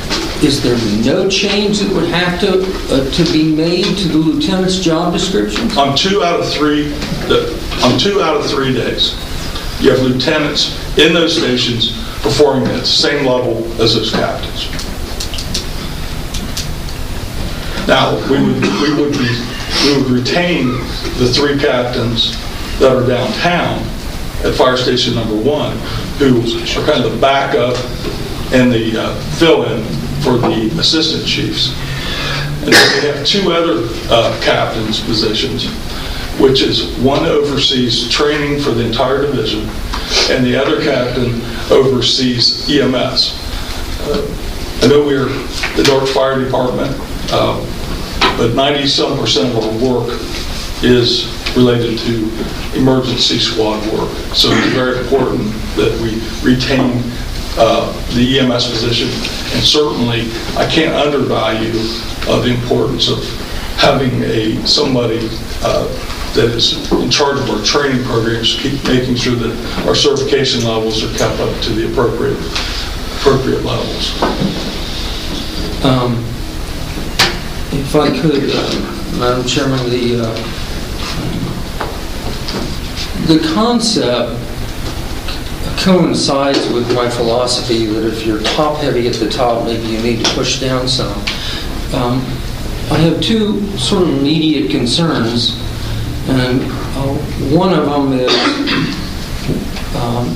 is there no change that would have to be made to the lieutenant's job descriptions? On 2 out of 3 days, you have lieutenants in those stations performing at the same level as those captains. Now, we would retain the 3 captains that are downtown at Fire Station Number 1, who are kind of the backup and the fill-in for the assistant chiefs. And then we have 2 other captains' positions, which is one oversees training for the entire division, and the other captain oversees EMS. I know we're the Newark Fire Department, but 90-some% of our work is related to emergency squad work. So it's very important that we retain the EMS position, and certainly I can't undervalue the importance of having somebody that is in charge of our training programs, keep making sure that our certification levels are kept up to the appropriate levels. If I could, Madam Chairman, the concept coincides with my philosophy that if you're top-heavy at the top, maybe you need to push down some. I have 2 sort of immediate concerns, and one of them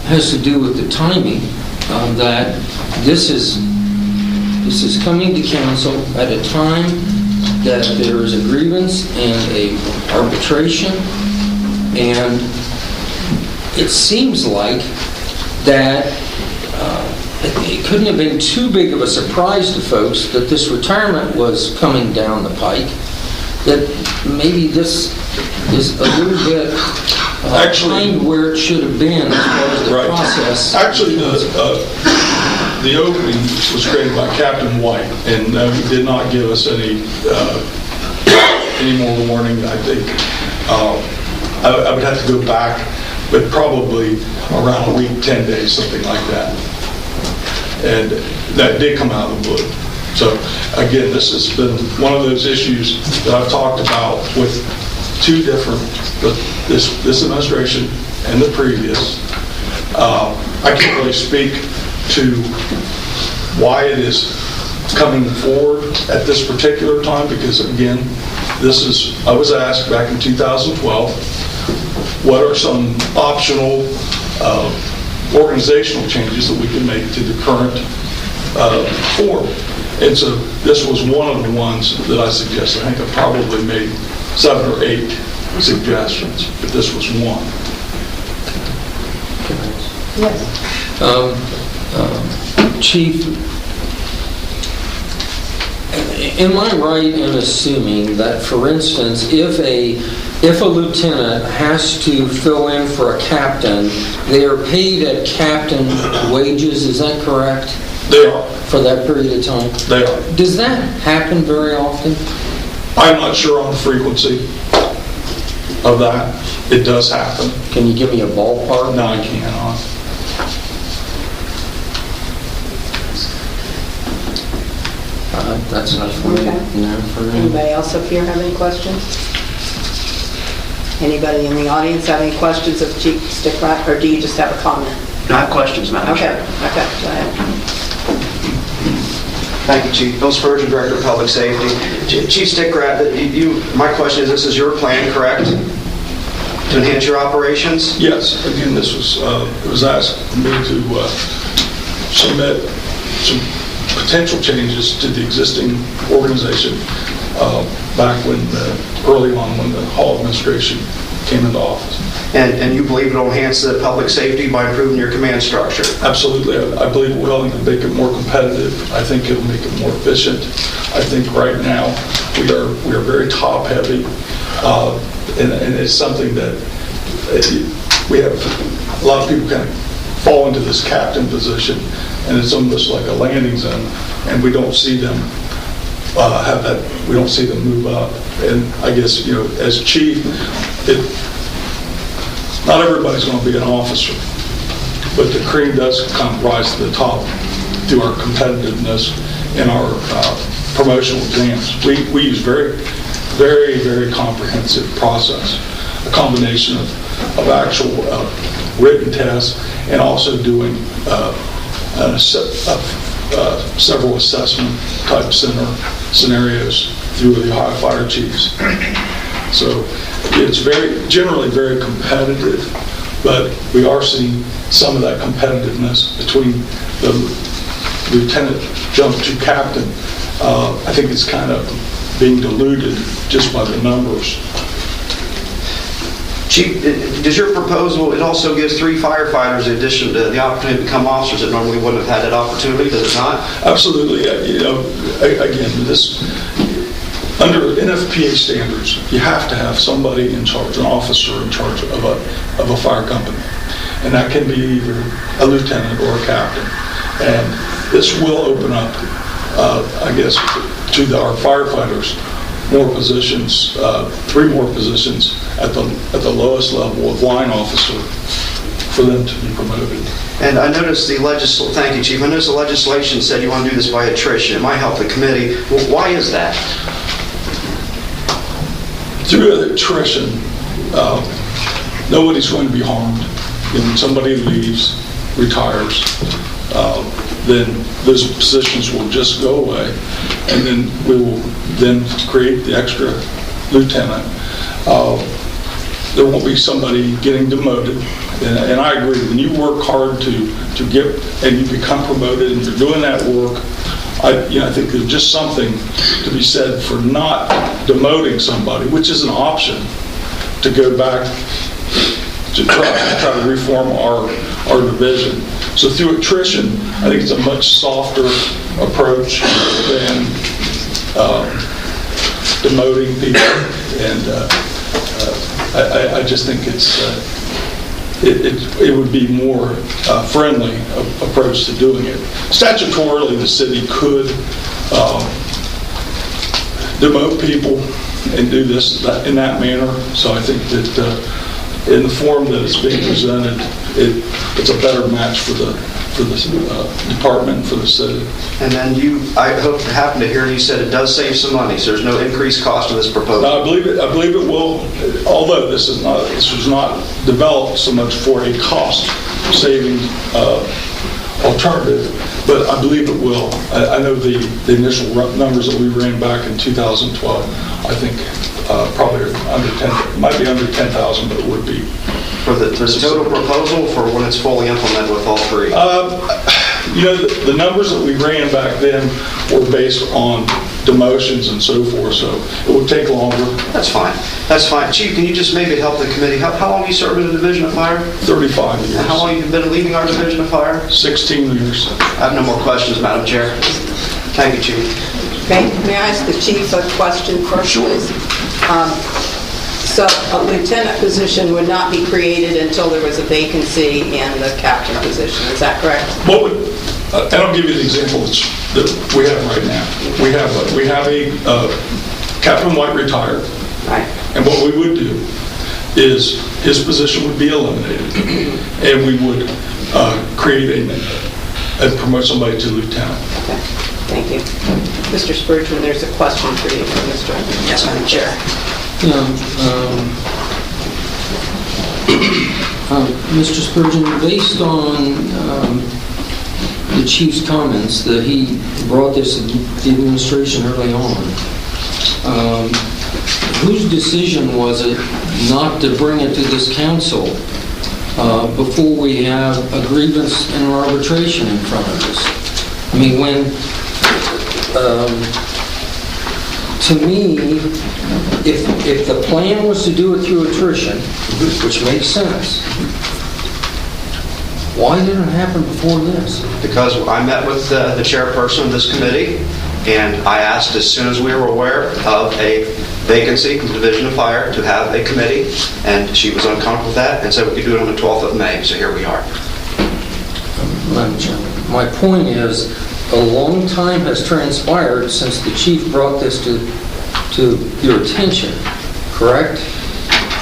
has to do with the timing, that this is coming to council at a time that there is a grievance and a arbitration, and it seems like that it couldn't have been too big of a surprise to folks that this retirement was coming down the pike, that maybe this is a little bit timed where it should have been as far as the process. Actually, the opening was created by Captain White, and he did not give us any more warning, I think. I would have to go back, but probably around a week, 10 days, something like that. And that did come out of the blue. So again, this has been one of those issues that I've talked about with 2 different, this administration and the previous. I can't really speak to why it is coming forward at this particular time, because again, I was asked back in 2012, what are some optional organizational changes that we can make to the current form? And so this was one of the ones that I suggested. I think I probably made 7 or 8 suggestions, but this was one. Yes. Chief, am I right in assuming that, for instance, if a lieutenant has to fill in for a captain, they are paid at captain wages, is that correct? They are. For that period of time? They are. Does that happen very often? I'm not sure on the frequency of that. It does happen. Can you give me a ballpark? No, I cannot. That's enough for me. Okay. No, for me. Anybody else up here have any questions? Anybody in the audience have any questions of Chief Stickrat, or do you just have a comment? No, I have questions, Madam Chair. Okay, go ahead. Thank you, Chief. Bill Spurgeon, Director of Public Safety. Chief Stickrat, my question is, this is your plan, correct? To enhance your operations? Yes. Again, this was, it was asked for me to submit some potential changes to the existing organization back when, early on when the Hall administration came into office. And you believe it'll enhance the public safety by improving your command structure? Absolutely. I believe it will make it more competitive. I think it'll make it more efficient. I think right now we are very top heavy, and it's something that we have a lot of people kind of fall into this captain position, and it's almost like a landing zone, and we don't see them we don't see them move up. And I guess, as chief, not everybody's going to be an officer, but the cream does kind of rise to the top through our competitiveness in our promotional exams. We use very, very, very comprehensive process, a combination of actual written tests and also doing several assessment type scenarios through the Ohio Fire Chiefs. So it's generally very competitive, but we are seeing some of that competitiveness between the lieutenant jump to captain. I think it's kind of being diluted just by the numbers. Chief, does your proposal, it also gives 3 firefighters in addition to the opportunity to become officers that normally wouldn't have had that opportunity, does it not? Absolutely. Again, under NFPA standards, you have to have somebody in charge, an officer in charge of a fire company. And that can be either a lieutenant or a captain. And this will open up, I guess, to our firefighters, more positions, 3 more positions at the lowest level of line officer for them to be promoted. And I noticed thank you, Chief. I noticed the legislation said you want to do this by attrition. It might help the committee. Well, why is that? Through attrition, nobody's going to be harmed. When somebody leaves, retires, then those positions will just go away, and then we will then create the extra lieutenant. There won't be somebody getting demoted, and I agree. When you work hard to get and you become promoted and you're doing that work, I think there's just something to be said for not demoting somebody, which is an option to go back to try to reform our division. So through attrition, I think it's a much softer approach than demoting people, and I just think it would be more friendly approach to doing it. Statutorily, the city could demote people and do this in that manner. So I think that in the form that it's being presented, it's a better match for the department, for the city. And then I happened to hear you said it does save some money, so there's no increased cost of this proposal. No, I believe it will, although this was not developed so much for a cost-saving alternative, but I believe it will. I know the initial numbers that we ran back in 2012, I think probably under 10, might be under 10,000, but it would be. For the total proposal for when it's fully implemented with all 3? The numbers that we ran back then were based on demotions and so forth, so it would take longer. That's fine. That's fine. Chief, can you just maybe help the committee? How long have you served in the Division of Fire? 35 years. And how long have you been leading our Division of Fire? 16 years. I have no more questions, Madam Chair. Thank you, Chief. Okay, may I ask the chief a question first, please? So a lieutenant position would not be created until there was a vacancy in the captain position, is that correct? And I'll give you the example that we have right now. We have a Captain White retired, right. And what we would do is his position would be eliminated, and we would create and promote somebody to lieutenant. Okay. Thank you. Mr. Spurgeon, there's a question for you from Mr. Yes, Madam Chair. Mr. Spurgeon, based on the chief's comments that he brought this to the administration early on, whose decision was it not to bring it to this council before we have a grievance and arbitration in front of us? I mean, to me, if the plan was to do it through attrition, which makes sense, why didn't it happen before this? Because I met with the chairperson of this committee, and I asked as soon as we were aware of a vacancy in the Division of Fire to have a committee, and she was uncomfortable with that and said we could do it on the 12th of May, so here we are. Madam Chairman. My point is, a long time has transpired since the chief brought this to your attention, correct?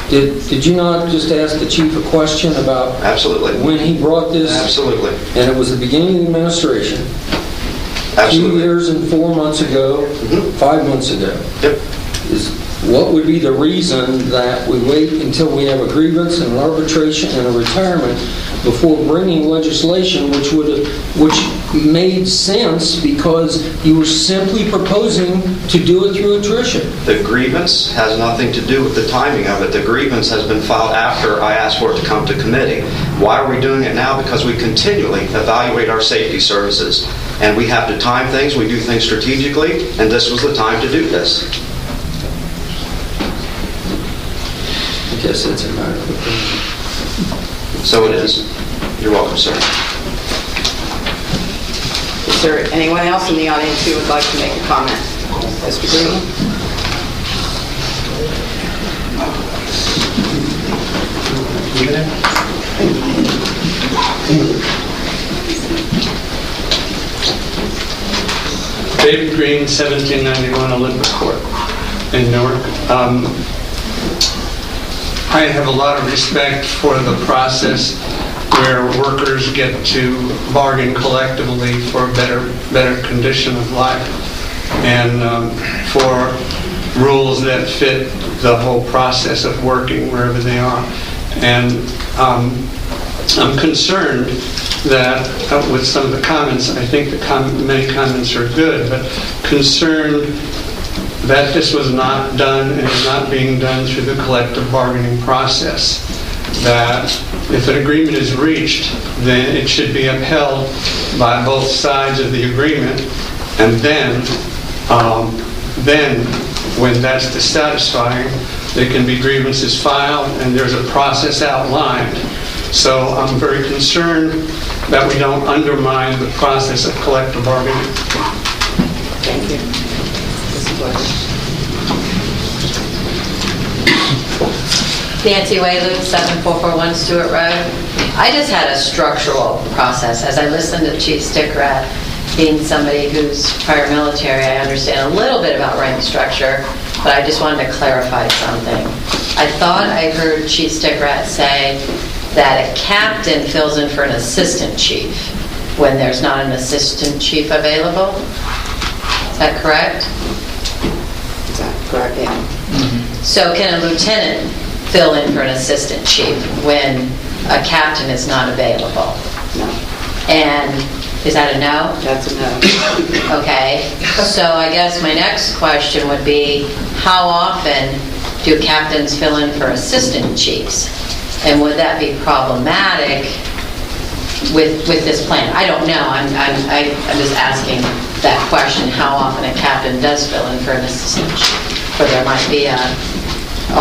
Did you not just ask the chief a question about... Absolutely. When he brought this? Absolutely. And it was the beginning of the administration? Absolutely. 2 years and 4 months ago, 5 months ago? Yep. What would be the reason that we wait until we have a grievance and an arbitration and a retirement before bringing legislation which made sense because you were simply proposing to do it through attrition? The grievance has nothing to do with the timing of it. The grievance has been filed after I asked for it to come to committee. Why are we doing it now? Because we continually evaluate our safety services. And we have to time things, we do things strategically, and this was the time to do this. I guess it's a matter of opinion. So it is. You're welcome, sir. Is there anyone else in the audience who would like to make a comment? Mr. Green? David Green, 1791 Olympus Court in Newark. I have a lot of respect for the process where workers get to bargain collectively for a better condition of life and for rules that fit the whole process of working wherever they are. And I'm concerned that with some of the comments, I think many comments are good, but concerned that this was not done and is not being done through the collective bargaining process. That if an agreement is reached, then it should be upheld by both sides of the agreement, and then when that's dissatisfying, there can be grievances filed and there's a process outlined. So I'm very concerned that we don't undermine the process of collective bargaining. Thank you. Nancy Whaley, 7441 Stewart Road. I just had a structural process. As I listened to Chief Stickrat, being somebody who's prior military, I understand a little bit about rank structure, but I just wanted to clarify something. I thought I heard Chief Stickrat say that a captain fills in for an assistant chief when there's not an assistant chief available. Is that correct? Is that correct? Yeah. So can a lieutenant fill in for an assistant chief when a captain is not available? No. And is that a no? That's a no. Okay. So I guess my next question would be, how often do captains fill in for assistant chiefs? And would that be problematic with this plan? I don't know. I'm just asking that question, how often a captain does fill in for an assistant chief, where there might be a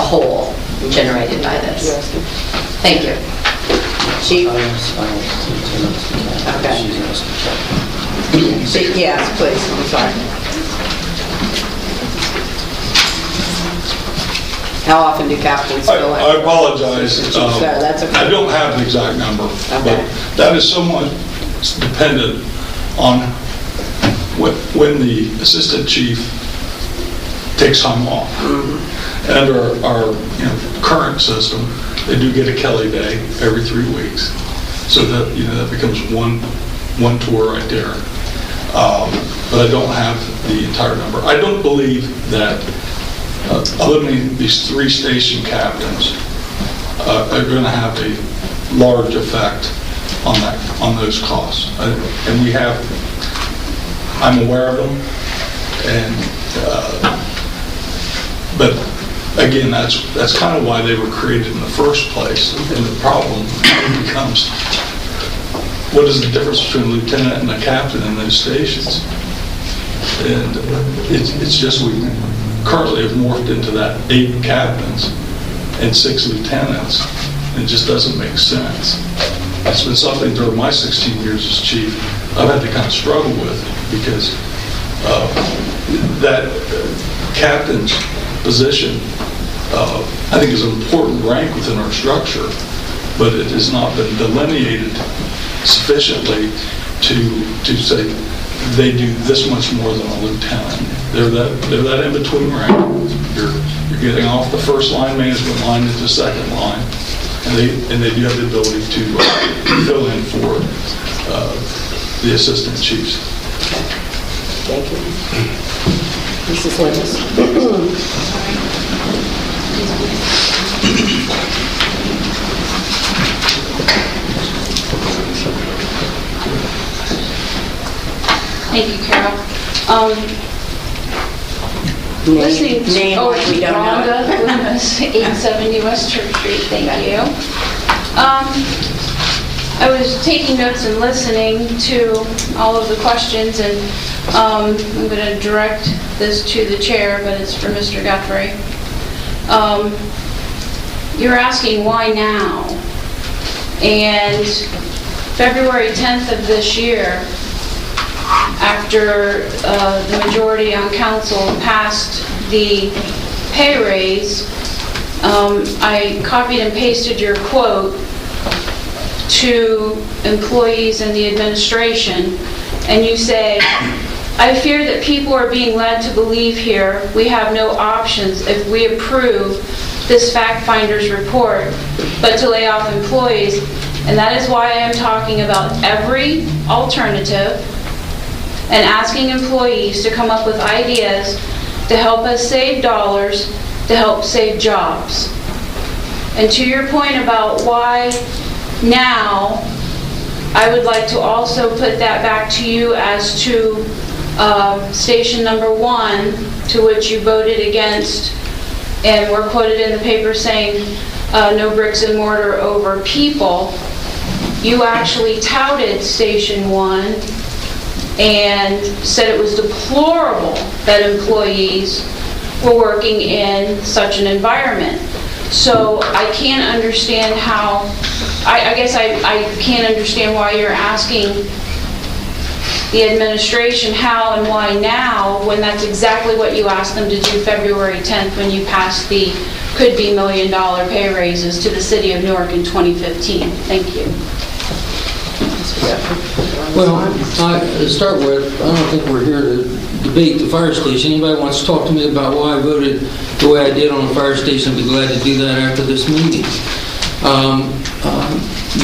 hole generated by this. Thank you. Chief? Okay. Yes, please. I'm sorry. How often do captains fill in? I apologize. That's okay. I don't have the exact number, but that is somewhat dependent on when the assistant chief takes time off. Under our current system, they do get a Kelly day every 3 weeks, so that that becomes one tour right there. But I don't have the entire number. I don't believe that eliminating these 3 station captains are going to have a large effect on those costs. And I'm aware of them, and but again, that's kind of why they were created in the first place. And the problem becomes, what is the difference between a lieutenant and a captain in those stations? And it's just we currently have morphed into that 8 captains and 6 lieutenants. It just doesn't make sense. It's been something during my 16 years as chief I've had to kind of struggle with, because that captain's position, I think, is an important rank within our structure, but it has not been delineated sufficiently to say they do this much more than a lieutenant. They're that in-between rank. You're getting off the first line management line into the second line, and they do have the ability to fill in for the assistant chiefs. Thank you. Mrs. Linus. Thank you, Carol. Listening to Name like we don't know. Rhonda Loomis, 870 West Church Street, thank you. I was taking notes and listening to all of the questions, and I'm going to direct this to the chair, but it's for Mr. Guthrie. You're asking why now? And February 10th of this year, after the majority on council passed the pay raise, I copied and pasted your quote to employees in the administration, and you say, I fear that people are being led to believe here we have no options if we approve this fact finder's report, but to lay off employees, and that is why I am talking about every alternative and asking employees to come up with ideas to help us save dollars, to help save jobs. And to your point about why now, I would like to also put that back to you as to station number 1, to which you voted against and were quoted in the paper saying no bricks and mortar over people. You actually touted station 1 and said it was deplorable that employees were working in such an environment. So I can't understand how, I guess I can't understand why you're asking the administration how and why now, when that's exactly what you asked them to do February 10th when you passed the could-be $1 million pay raises to the city of Newark in 2015. Thank you. Well, to start with, I don't think we're here to debate the fire station. Anybody wants to talk to me about why I voted the way I did on the fire station, I'd be glad to do that after this meeting.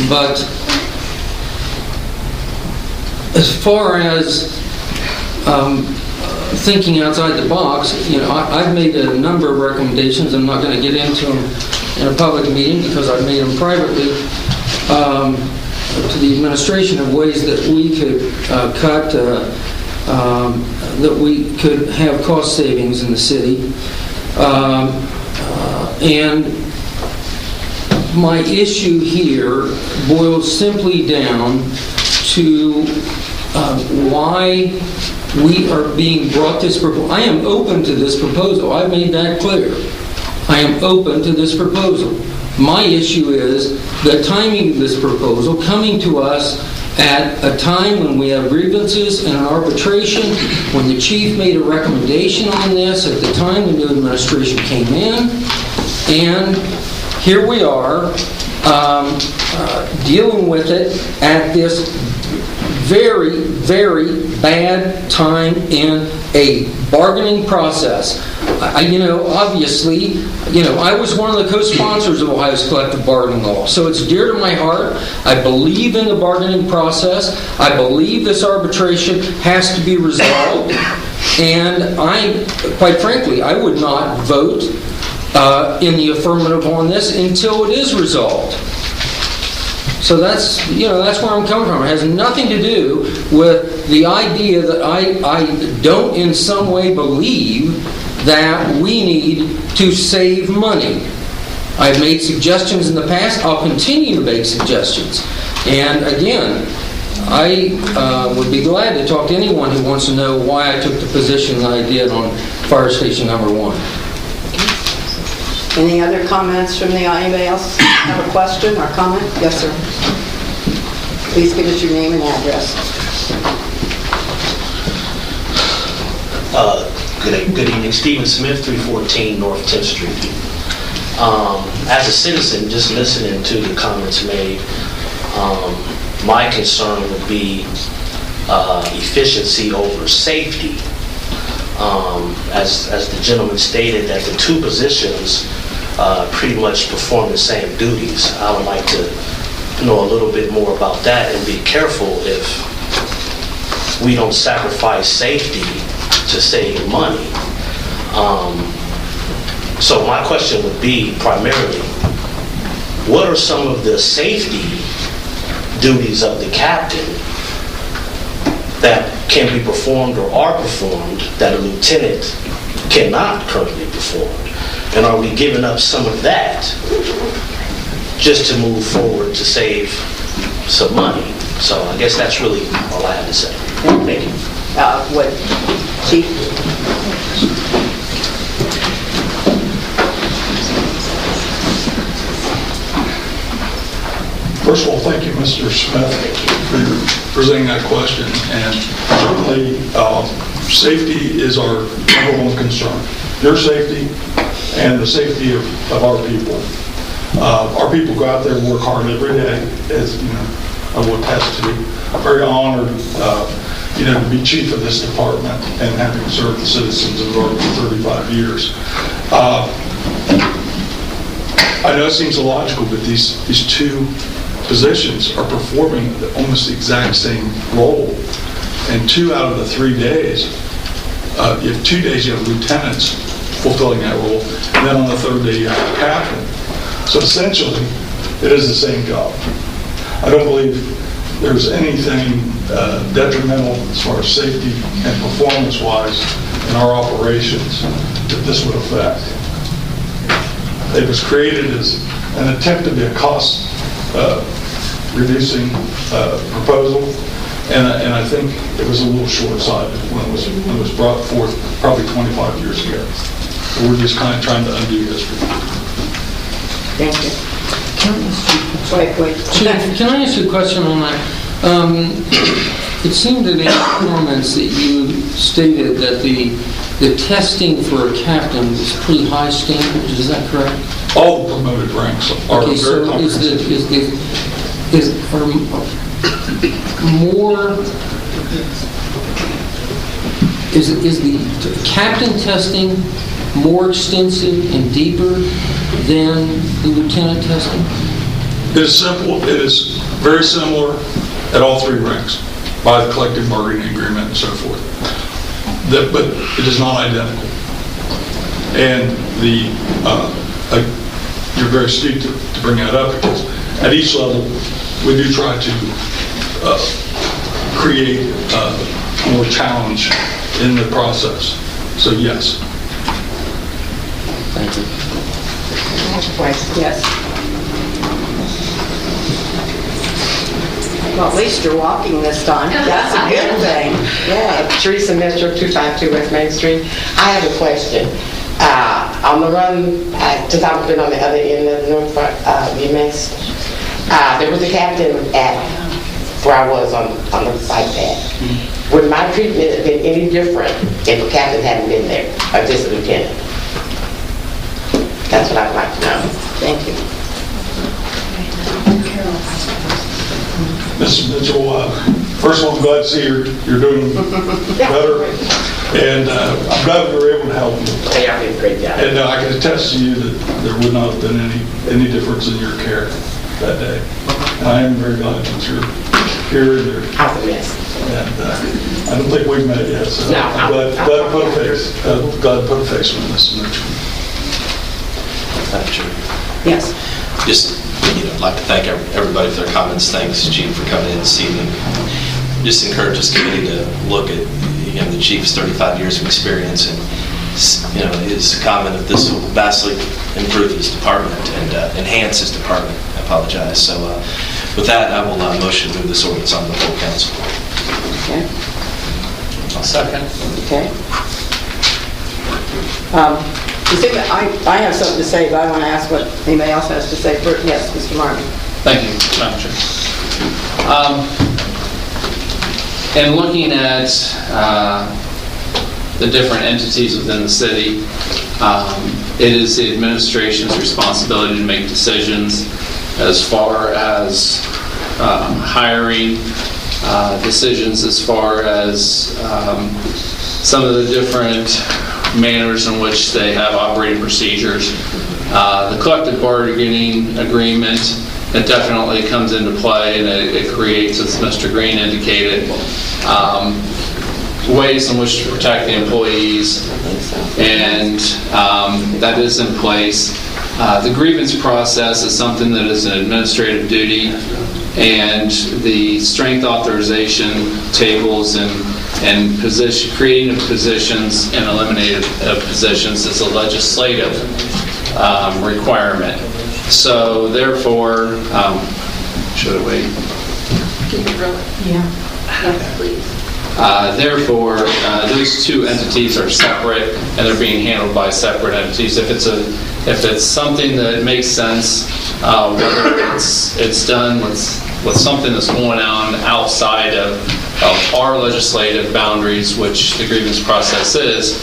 But as far as thinking outside the box, I've made a number of recommendations. I'm not going to get into them in a public meeting because I've made them privately to the administration of ways that we could cut, that we could have cost savings in the city. And my issue here boils simply down to why we are being brought this proposal. I am open to this proposal. I've made that clear. I am open to this proposal. My issue is the timing of this proposal coming to us at a time when we have grievances and an arbitration, when the chief made a recommendation on this at the time the new administration came in, and here we are dealing with it at this very, very bad time in a bargaining process. Obviously, I was one of the co-sponsors of Ohio's collective bargaining law, so it's dear to my heart. I believe in the bargaining process. I believe this arbitration has to be resolved, and quite frankly, I would not vote in the affirmative on this until it is resolved. So that's where I'm coming from. It has nothing to do with the idea that I don't in some way believe that we need to save money. I've made suggestions in the past. I'll continue to make suggestions. And again, I would be glad to talk to anyone who wants to know why I took the position that I did on fire station number 1. Any other comments from anybody else have a question or comment? Yes, sir. Please give us your name and address. Good evening. Stephen Smith, 314 North 10th Street. As a citizen, just listening to the comments made, My concern would be efficiency over safety. As the gentleman stated, that the two positions pretty much perform the same duties. I would like to know a little bit more about that and be careful if we don't sacrifice safety to save money. So my question would be primarily, what are some of the safety duties of the captain that can be performed or are performed that a lieutenant cannot currently perform? And are we giving up some of that just to move forward to save some money? So I guess that's really all I have to say. Thank you. What, Chief? First of all, thank you, Mr. Smith, for presenting that question. And certainly, safety is our number one concern. Your safety and the safety of our people. Our people go out there and work hard every day, as you know, I will attest to. I'm very honored, to be chief of this department and having served the citizens of Newark for 35 years. I know it seems illogical, but these two positions are performing almost the exact same role. And 2 out of the 3 days, you have 2 days you have lieutenants fulfilling that role, and then on the 3rd day you have a captain. So essentially, it is the same job. I don't believe there's anything detrimental as far as safety and performance-wise in our operations that this would affect. It was created as an attempt to be a cost reducing proposal, and I think it was a little short-sighted when it was brought forth probably 25 years ago. So we're just kind of trying to undo history. Thank you. Chief, can I ask you a question on that? It seemed in the comments that you stated that the testing for a captain is pretty high standards. Is that correct? All the promoted ranks are very comprehensive. Is the captain testing more extensive and deeper than the lieutenant testing? It is simple. It is very similar at all 3 ranks by the collective bargaining agreement and so forth. But it is not identical. And you're very astute to bring that up, because at each level we do try to create more challenge in the process. So yes. Thank you. Yes. Well, at least you're walking this time. That's a good thing. Yeah. Teresa Mitchell, 252 West Main Street. I have a question. On the run, since I've been on the other end of the North UMass, there was a captain at where I was on the site pad. Would my treatment have been any different if a captain hadn't been there, or just a lieutenant? That's what I'd like to know. Thank you. Mrs. Mitchell, first of all, I'm glad to see you're doing better, and I'm glad we were able to help you. Hey, I did a great job. And I can attest to you that there would not have been any difference in your care that day. And I am very glad that you're here. I was a mess. And I don't think we've met yet, so No, I'm glad to put a face. Glad to put a face on Mrs. Mitchell. Yes. Just, I'd like to thank everybody for their comments. Thanks, Chief, for coming in this evening. Just encourage this committee to look at, the Chief's 35 years of experience, and, his comment that this will vastly improve his department and enhance his department. I apologize. So with that, I will motion to move this ordinance on to the full council. Okay. I'll second. Okay. I have something to say, but I want to ask what anybody else has to say first. Yes, Mr. Martin. Thank you, Madam Chair. In looking at the different entities within the city, it is the administration's responsibility to make decisions as far as hiring, decisions as far as some of the different manners in which they have operating procedures. The collective bargaining agreement, it definitely comes into play, and it creates, as Mr. Green indicated, ways in which to protect the employees, and that is in place. The grievance process is something that is an administrative duty, and the strength authorization tables and position, creating of positions and eliminating of positions is a legislative requirement. So therefore, should I wait? Can you roll it? Yeah. Yes, please. Therefore, those two entities are separate, and they're being handled by separate entities. If it's something that makes sense, whether it's done with something that's going on outside of our legislative boundaries, which the grievance process is,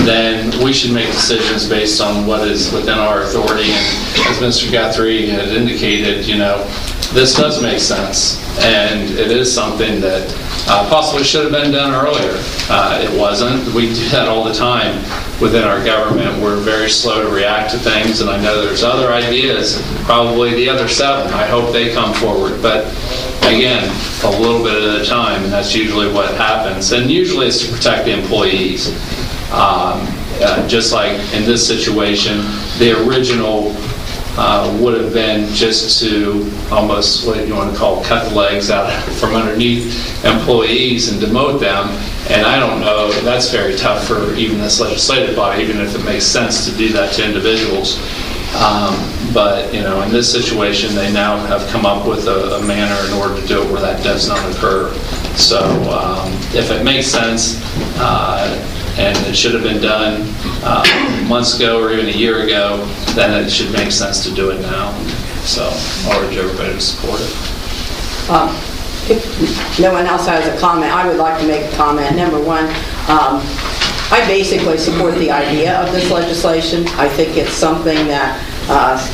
then we should make decisions based on what is within our authority. And as Mr. Guthrie had indicated, this does make sense, and it is something that possibly should have been done earlier. It wasn't. We do that all the time within our government. We're very slow to react to things, and I know there's other ideas, probably the other 7. I hope they come forward. But again, a little bit at a time, and that's usually what happens. And usually it's to protect the employees. Just like in this situation, the original would have been just to almost, what you want to call, cut the legs out from underneath employees and demote them. And I don't know, that's very tough for even this legislative body, even if it makes sense to do that to individuals. But in this situation, they now have come up with a manner in order to do it where that does not occur. So if it makes sense, and it should have been done months ago or even a year ago, then it should make sense to do it now. So I urge everybody to support it. If no one else has a comment, I would like to make a comment. Number one, I basically support the idea of this legislation. I think it's something that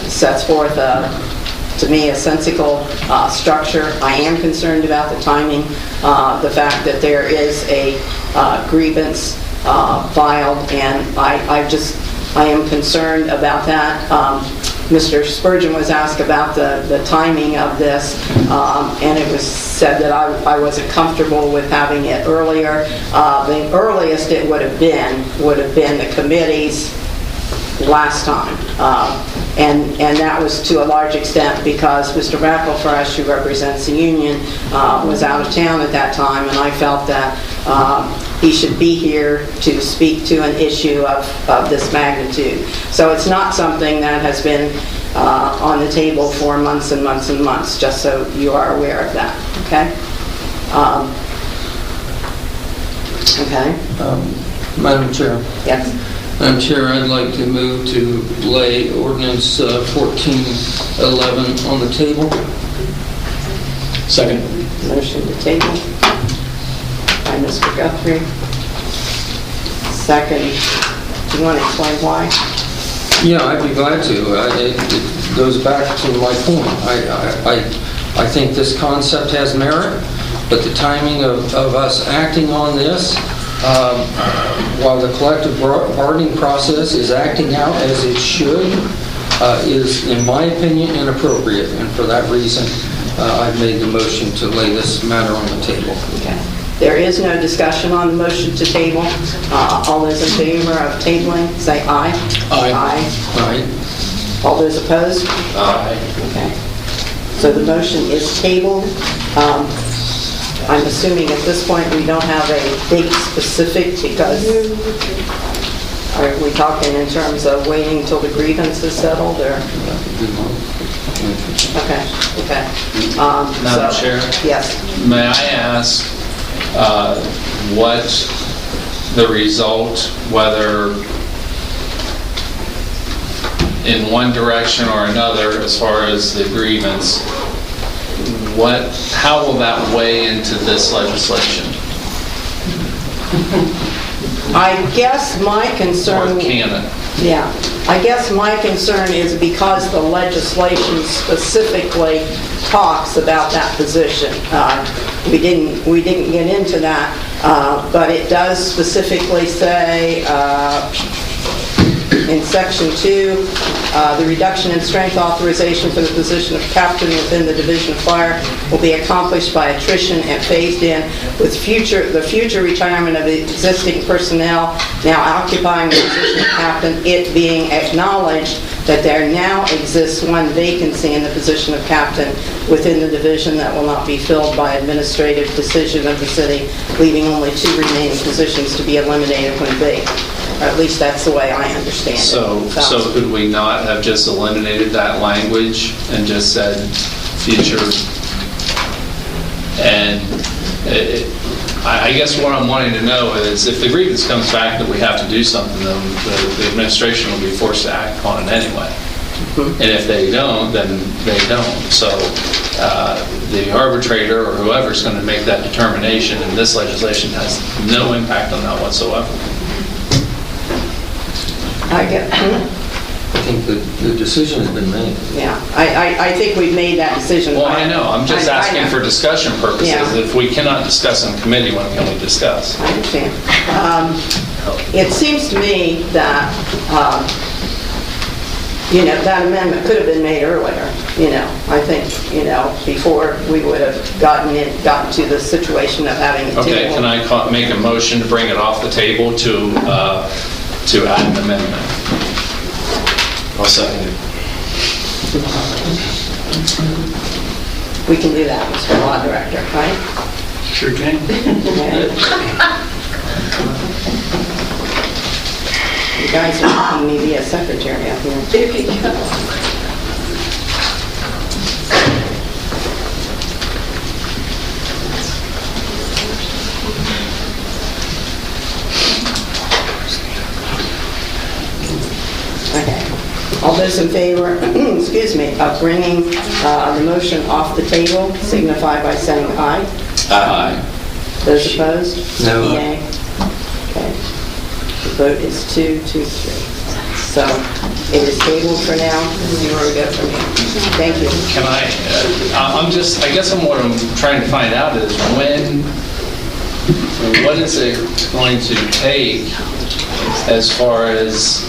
sets forth, to me, a sensible structure. I am concerned about the timing, the fact that there is a grievance filed, and I am concerned about that. Mr. Spurgeon was asked about the timing of this, and it was said that I wasn't comfortable with having it earlier. The earliest it would have been the committee's last time. And that was to a large extent because Mr. Rappelfresh, who represents the union, was out of town at that time, and I felt that he should be here to speak to an issue of this magnitude. So it's not something that has been on the table for months and months and months, just so you are aware of that, okay? Okay. Madam Chair. Yes. Madam Chair, I'd like to move to lay ordinance 1411 on the table. Second. Motion to table by Mr. Guthrie. Second. Do you want to explain why? Yeah, I'd be glad to. It goes back to my point. I think this concept has merit, but the timing of us acting on this, while the collective bargaining process is acting out as it should, is, in my opinion, inappropriate. And for that reason, I've made the motion to lay this matter on the table. Okay. There is no discussion on the motion to table. All those in favor of tabling, say aye. Aye. Aye. All those opposed? Aye. Okay. So the motion is tabled. I'm assuming at this point we don't have a date specific because, are we talking in terms of waiting until the grievance is settled, or? Okay. Madam Chair? Yes. May I ask what the result, whether in one direction or another, as far as the grievance, how will that weigh into this legislation? I guess my concern... Or can it? Yeah. I guess my concern is because the legislation specifically talks about that position. We didn't get into that, but it does specifically say in Section 2, the reduction in strength authorization for the position of captain within the Division of Fire will be accomplished by attrition and phased in with the future retirement of the existing personnel now occupying the position of captain, it being acknowledged that there now exists one vacancy in the position of captain within the division that will not be filled by administrative decision of the city, leaving only 2 remaining positions to be eliminated when vacant. Or at least that's the way I understand it. So could we not have just eliminated that language and just said future? And I guess what I'm wanting to know is if the grievance comes back that we have to do something, then the administration will be forced to act on it anyway. And if they don't, then they don't. So the arbitrator or whoever's going to make that determination, and this legislation has no impact on that whatsoever. I think the decision has been made. Yeah, I think we've made that decision. Well, I know. I'm just asking for discussion purposes. Yeah. If we cannot discuss in committee, when can we discuss? I understand. It seems to me that, that amendment could have been made earlier. I think, before we would have gotten to the situation of having a Okay, table. can I make a motion to bring it off the table to add an amendment? I'll second it. We can do that, Mr. Law Director, right? Sure can. Okay. You guys are making me be a secretary up here. There you go. Okay. All those in favor, excuse me, of bringing the motion off the table signify by saying aye. Aye. Those opposed? No. Nay. Okay. The vote is 2-3. So it is tabled for now. Let's see where we go from here. Thank you. Can I guess what I'm trying to find out is what is it going to take as far as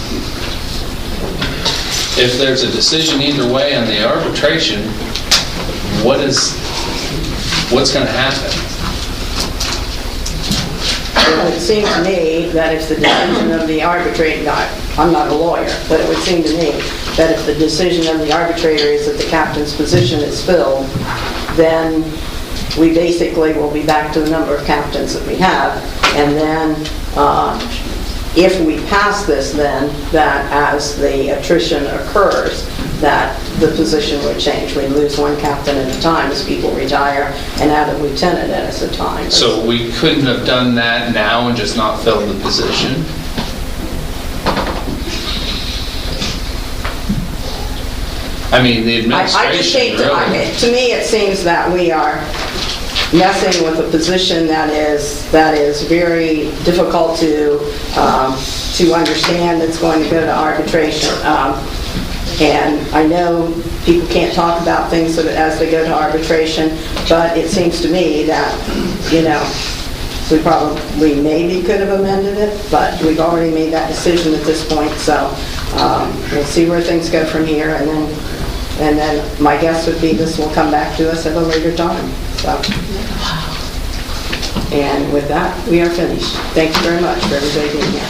if there's a decision either way on the arbitration, what's going to happen? It would seem to me that if the decision of the arbitrator, I'm not a lawyer, but it would seem to me that if the decision of the arbitrator is that the captain's position is filled, then we basically will be back to the number of captains that we have. And then if we pass this, then that as the attrition occurs, that the position would change. We lose 1 captain at a time as people retire and add a lieutenant at a time. So we couldn't have done that now and just not filled the position? I mean, the administration I just hate really... to me, it seems that we are messing with a position that is very difficult to understand. It's going to go to arbitration. And I know people can't talk about things as they go to arbitration, but it seems to me that, we probably maybe could have amended it, but we've already made that decision at this point. So we'll see where things go from here, and then my guess would be this will come back to us at a later time. So. And with that, we are finished. Thank you very much for everybody being here.